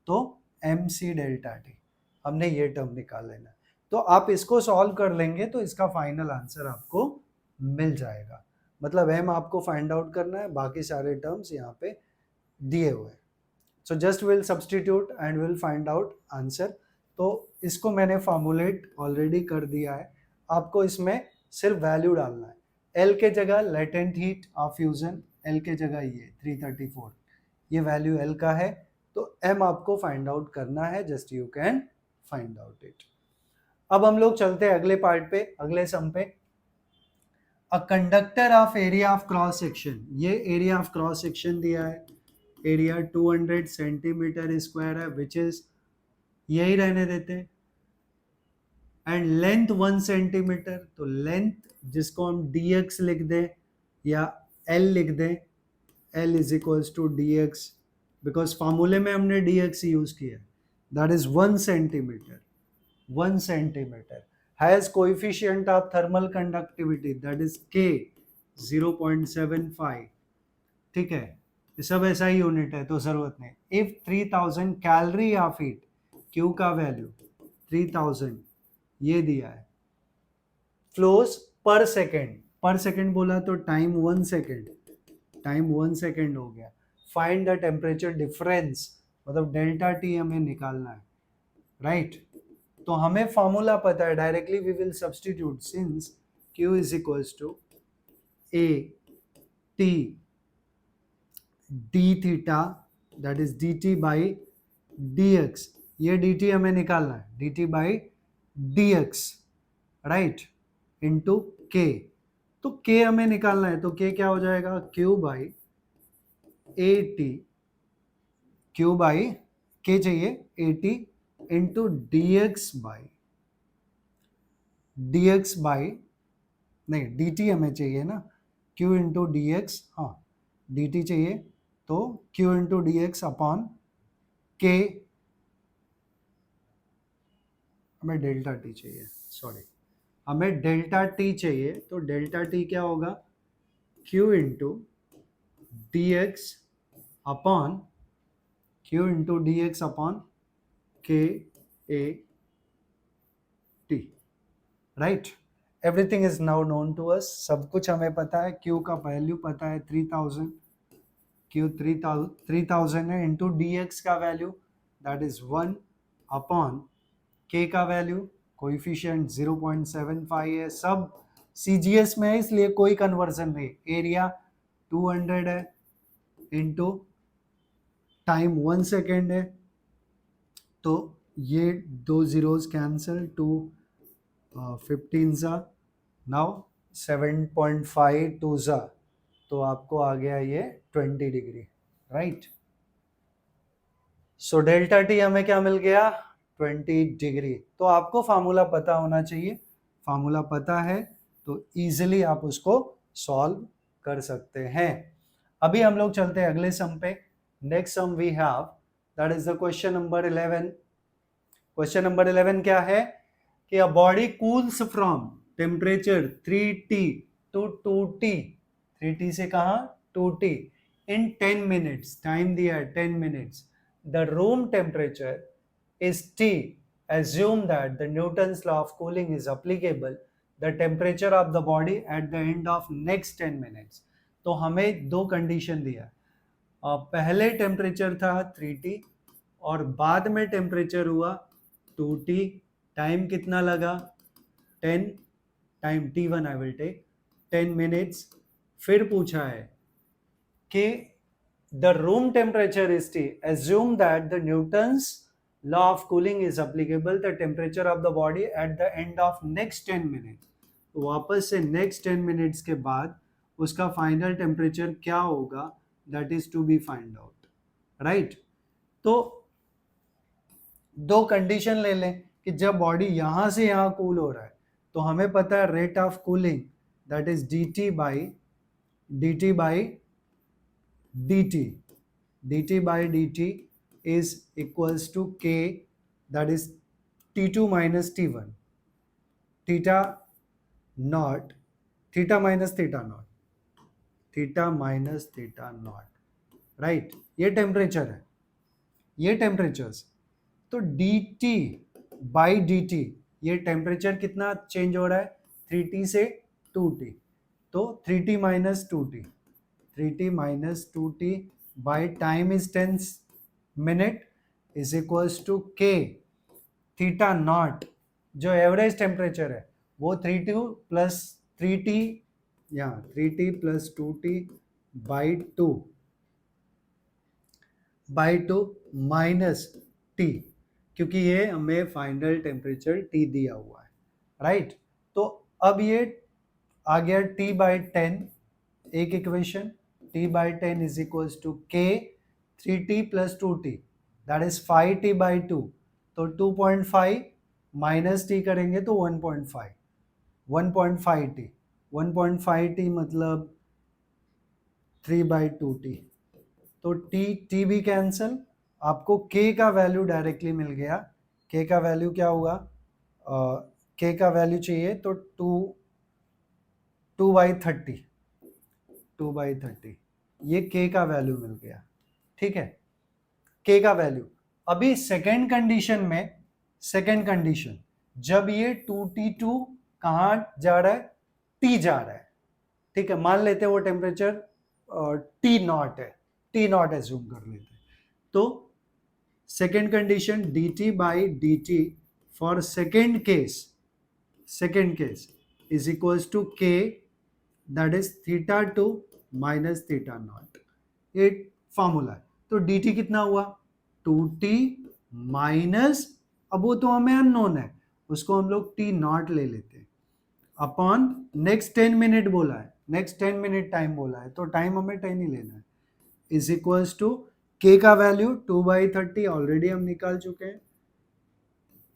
तो एम सी डेल्टा टी, हमने ये टर्म निकाल लेना, तो आप इसको सॉल्व कर लेंगे तो इसका फाइनल आंसर आपको मिल जाएगा, मतलब m आपको फाइंड आउट करना है, बाकी सारे टर्म्स यहाँ पे दिए हुए हैं, so just will substitute and will find out answer, तो इसको मैंने फॉर्मुलेट ऑलरेडी कर दिया है, आपको इसमें सिर्फ वैल्यू डालना है, L के जगह latent heat of fusion, L के जगह ये 334, ये वैल्यू L का है, तो M आपको फाइंड आउट करना है, just you can find out it. अब हम लोग चलते हैं अगले पार्ट पे, अगले सम पे, a conductor of area of cross section, ये एरिया ऑफ क्रॉस सेक्शन दिया है, एरिया 200 सेंटीमीटर स्क्वायर है, विच इज यही रहने देते हैं, एंड लेंथ 1 सेंटीमीटर, तो लेंथ जिसको हम dx लिख दें या l लिख दें, l is equals to dx, because फार्मूले में हमने dx यूज किया, that is 1 centimetre, 1 centimetre has coefficient of thermal conductivity that is k 0.75, ठीक है, ये सब ऐसा ही यूनिट है तो जरूरत नहीं, if 3000 calorie of heat, Q का वैल्यू 3000 ये दिया है, फ्लोस पर सेकेंड बोला तो टाइम 1 सेकेंड, टाइम 1 सेकेंड हो गया, फाइंड द टेम्परेचर डिफरेंस, मतलब डेल्टा टी हमें निकालना है, राइट, तो हमें फॉर्मूला पता है, directly we will substitute, since Q is equals to A T d theta that is dt by dx, ये dt हमें निकालना है, dt by dx, right, into k, तो k हमें निकालना है, तो k क्या हो जाएगा, q by A T Q by K चाहिए 80 इंटू dx बाई नहीं dt हमें चाहिए ना, Q इंटू डी एक्स, हाँ dt चाहिए, तो Q into D X upon K, हमें डेल्टा टी चाहिए, सॉरी हमें डेल्टा टी चाहिए, तो डेल्टा टी क्या होगा, Q into D X upon Q into D X upon K A T, right. Everything is now known to us, सब कुछ हमें पता है, Q का वैल्यू पता है 3000, Q 3000 है, इंटू डी एक्स का value that is 1 upon K का वैल्यू कोइफिशिएंट 0.75 है, सब CGS में है इसलिए कोई कन्वर्जन नहीं, एरिया 200 है इंटू टाइम 1 सेकेंड है, तो ये दो जीरोस कैंसिल, 15 ज़ा, नाउ 7.5 2 ज़ा, तो आपको आ गया ये 20 degree, right. So delta T हमें क्या मिल गया, 20 डिग्री। तो आपको फार्मूला पता होना चाहिए, फार्मूला पता है तो इजीली आप उसको सॉल्व कर सकते हैं। अभी हम लोग चलते हैं अगले सम पे। Next sum we have that is the question number 11। Question number 11 क्या है कि a body cools from temperature 3T to 2T, 3T से कहा 2T in 10 minutes, टाइम दिया है 10 minutes, the room temperature is T, assume that the Newton's law of cooling is applicable, the temperature of the body at the end of next 10 minutes। तो हमें दो condition दिया, पहले temperature था 3T और बाद में टेम्परेचर हुआ 2T, टाइम कितना लगा 10, time T1 I will take 10 minutes. फिर पूछा है कि the room temperature is T, assume that the Newton's law of cooling is applicable, the temperature of the body at the end of next 10 minutes। तो वापस से next 10 minutes के बाद उसका फाइनल टेम्परेचर क्या होगा, that is to be find out, right। तो दो कंडीशन ले लें कि जब बॉडी यहां से यहां कूल हो रहा है तो हमें पता है rate of cooling that is dt by dt is equals to K, that is T2 minus T1, theta naught, theta minus theta naught, right। ये टेम्परेचर है, ये टेम्परेचर्स, तो dt बाई dt, ये टेम्परेचर कितना चेंज हो रहा है 3T से 2T, तो 3T minus 2T by time is 10 minute is equals to K theta naught, जो एवरेज टेम्परेचर है वो 3T प्लस 3T, यहाँ 3T plus 2T by 2 minus T, क्योंकि ये हमें फाइनल टेम्परेचर T दिया हुआ है, राइट। तो अब ये आ गया T बाई 10, एक equation T by 10 is equals to K 3T plus 2T, that is 5T by 2, तो 2.5 माइनस T करेंगे तो 1.5T मतलब 3 बाई 2T, तो T भी कैंसल, आपको K का वैल्यू डायरेक्टली मिल गया। K का वैल्यू क्या हुआ, K का वैल्यू चाहिए तो 2/30, ये K का वैल्यू मिल गया, ठीक है, K का वैल्यू। अभी सेकेंड कंडीशन जब ये 2T2 कहाँ जा रहा है, T जा रहा है, ठीक है, मान लेते हैं वो टेम्परेचर T नॉट है, T नॉट एज्यूम कर लेते हैं, तो second condition dt by dt for second case is equals to K, that is θ2 minus θ naught, ये फॉर्मूला है। तो dt कितना हुआ 2T माइनस, अब वो तो हमें अननोन है, उसको हम लोग T नॉट ले लेते हैं, अपॉन नेक्स्ट 10 मिनट बोला है, नेक्स्ट 10 मिनट टाइम बोला है, तो टाइम हमें 10 ही लेना है, इज इक्वल्स टू K का वैल्यू 2/30 ऑलरेडी हम निकाल चुके हैं,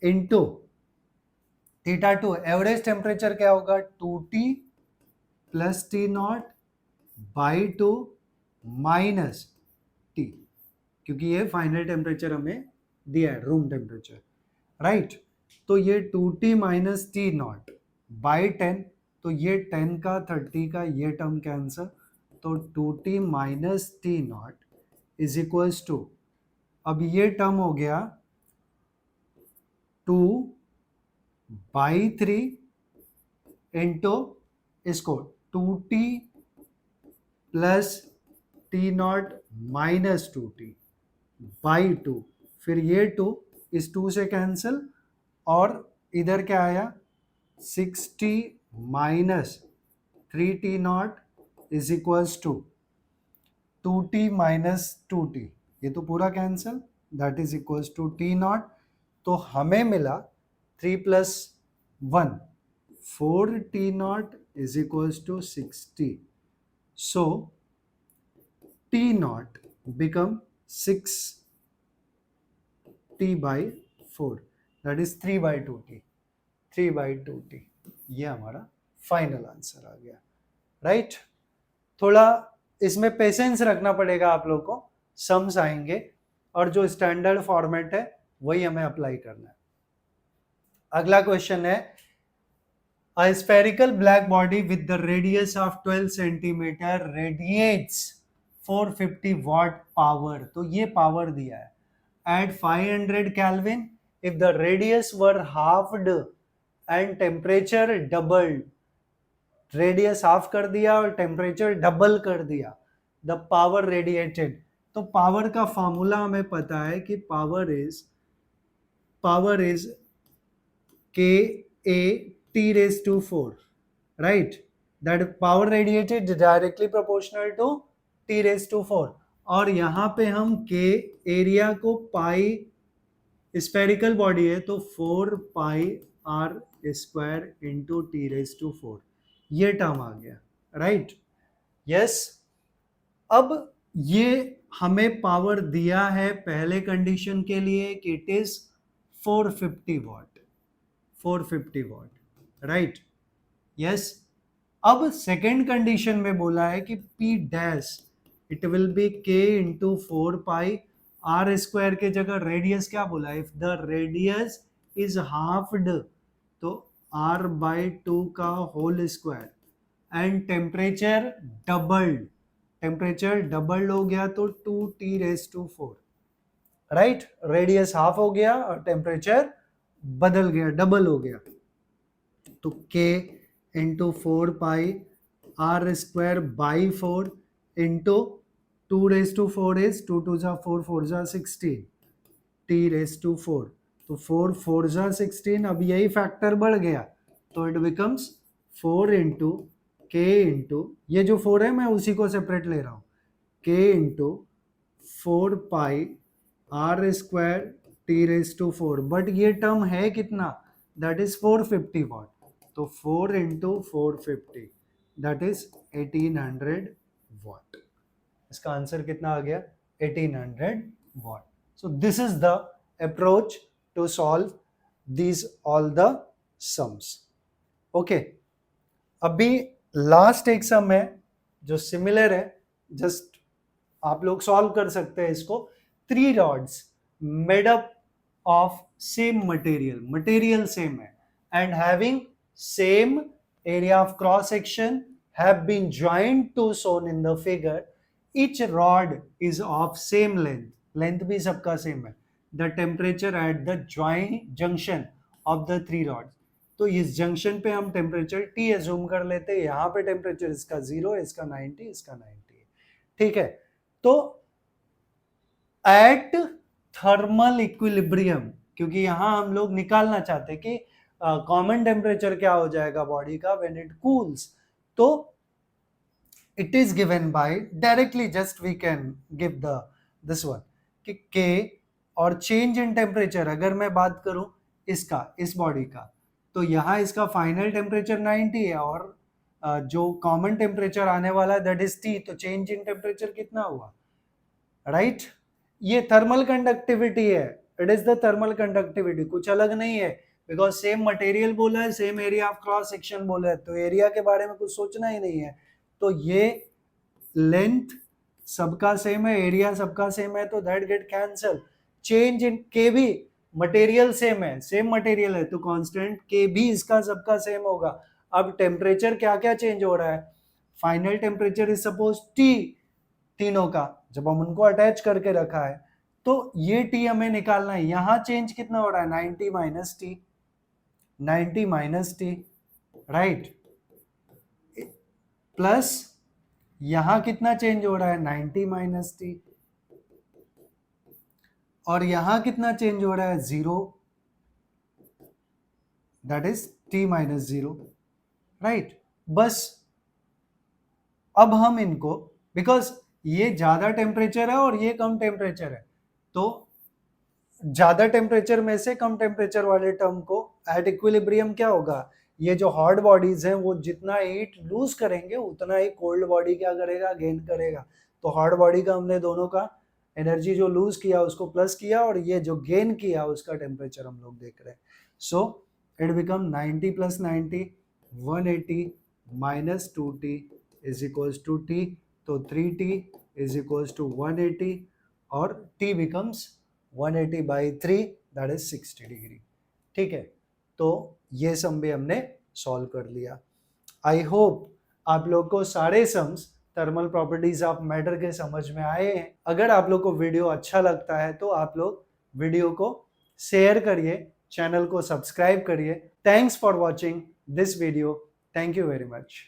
इनटू थीटा 2, एवरेज टेम्परेचर क्या होगा 2T plus T not by 2 minus T, क्योंकि ये फाइनल टेम्परेचर हमें दिया है, रूम टेम्परेचर, राइट। तो ये 2T minus T not by 10, तो ये 10 का 30 का ये टर्म कैंसर, तो 2T minus T naught is equals to, अब ये टर्म हो गया 2/3 इंटू इसको 2T plus T naught minus 2T by 2, फिर ये 2 इस 2 से कैंसिल, और इधर क्या आया 6T minus 3T naught is equals to 2T minus 2T, ये तो पूरा cancel, that is equals to T naught. तो हमें मिला 3 plus 1 4T naught is equals to 6T, so T naught become 6T by 4, that is 3/2T, 3/2T, ये हमारा final answer आ गया, right. थोड़ा इसमें पेशेंस रखना पड़ेगा आप लोग को, सम्स आएंगे और जो स्टैंडर्ड फॉर्मेट है वही हमें अप्लाई करना है। अगला क्वेश्चन है, a spherical black body with the radius of 12 centimeter radiates 450 watt power, तो ये पावर दिया है at 500 Kelvin if the radius were halved and temperature doubled, radius half कर दिया और टेम्परेचर डबल कर दिया, द पावर रेडिएटेड। तो पावर का फॉर्मूला हमें पता है कि power is K A T raise to 4, right, that power radiated directly proportional to T raise to 4, और यहाँ पे हम के एरिया को पाई, स्फेरिकल बॉडी है तो 4πr² into T raise to 4, ये टर्म आ गया, राइट, यस। अब ये हमें पावर दिया है पहले कंडीशन के लिए कि it is 450 watt, 450 watt, right, yes. अब सेकेंड कंडीशन में बोला है कि P dash it will be K into 4πr² के जगह रेडियस क्या बोला, if the radius is halved तो r/2 का whole square, and temperature doubled हो गया तो 2T raise to 4, right, radius half हो गया और टेम्परेचर बदल गया, डबल हो गया, तो K into 4πr² by 4 into 2 raise to 4 is 2 2 जा 4 4 जा 16 T रेज टू 4, तो 4 4 जा 16, अब यही फैक्टर बढ़ गया तो it becomes 4 into K into, ये जो 4 है मैं उसी को सेपरेट ले रहा हूँ, K into 4πr² T raise to 4, but ये टर्म है कितना, दैट इज 450 वॉट, तो 4 इंटू 450 दैट इज 1800 वॉट, इसका आंसर कितना आ गया 1800 watt. So this is the approach to solve these all the sums, okay. अभी लास्ट एक सम है जो सिमिलर है, जस्ट आप लोग सॉल्व कर सकते हैं इसको। 3 rods made up of same material same है and having same area of cross section have been joined to shown in the figure, each rod is of same length भी सबका सेम है, the temperature at the junction of the 3 rods, तो इस junction पे हम temperature T assume कर लेते हैं, यहाँ पे टेम्परेचर इसका 0 है, इसका 90, इसका 90 है, ठीक है। तो एट थर्मल इक्विलिब्रियम, क्योंकि यहाँ हम लोग निकालना चाहते हैं कि कॉमन टेम्परेचर क्या हो जाएगा बॉडी का व्हेन इट कूल्स, तो it is given by directly, just we can give this one कि K और चेंज इन टेम्परेचर, अगर मैं बात करूं इसका, इस बॉडी का, तो यहाँ इसका फाइनल टेम्परेचर 90 है और जो कॉमन टेम्परेचर आने वाला है दैट इज T, तो चेंज इन टेम्परेचर कितना हुआ, राइट, ये थर्मल कंडक्टिविटी है, it is the thermal conductivity, कुछ अलग नहीं है, बिकॉज सेम मटेरियल बोला है, same area of cross section बोला है, तो एरिया के बारे में कुछ सोचना ही नहीं है। तो ये लेंथ सबका सेम है, एरिया सबका सेम है, तो that get cancel. Change in के भी मटेरियल सेम है, सेम मटेरियल है, तो कांस्टेंट के भी इसका सबका सेम होगा। अब टेम्परेचर क्या क्या चेंज हो रहा है, final temperature is suppose T, तीनों का जब हम उनको अटैच करके रखा है, तो ये टी हमें निकालना है। यहां चेंज कितना हो रहा है, 90 minus T, 90 minus T, right, plus यहां कितना चेंज हो रहा है, 90 माइनस टी, और यहां कितना चेंज हो रहा है, 0, that is T minus 0, right. बस अब हम इनको, बिकॉज ये ज्यादा टेम्परेचर है और ये कम टेम्परेचर है, तो ज्यादा टेम्परेचर में से कम टेम्परेचर वाले टर्म को एट इक्विलिब्रियम क्या होगा, ये जो हॉट बॉडीज हैं वो जितना हीट लूज करेंगे उतना ही कोल्ड बॉडी क्या करेगा, गेन करेगा। तो हॉट बॉडी का हमने दोनों का एनर्जी जो लूज किया उसको प्लस किया, और ये जो गेन किया उसका टेम्परेचर हम लोग देख रहे हैं। So it become 90 plus 90, 180 minus 2t is equals to t, तो 3t इज इक्वल्स टू 180, और t becomes 180 by 3, that is 60 degree. ठीक है, तो ये सम भी हमने सॉल्व कर लिया। आई होप आप लोग को सारे sums thermal properties of matter के समझ में आए हैं। अगर आप लोग को वीडियो अच्छा लगता है तो आप लोग वीडियो को शेयर करिए, चैनल को सब्सक्राइब करिए। Thanks for watching this video, thank you very much.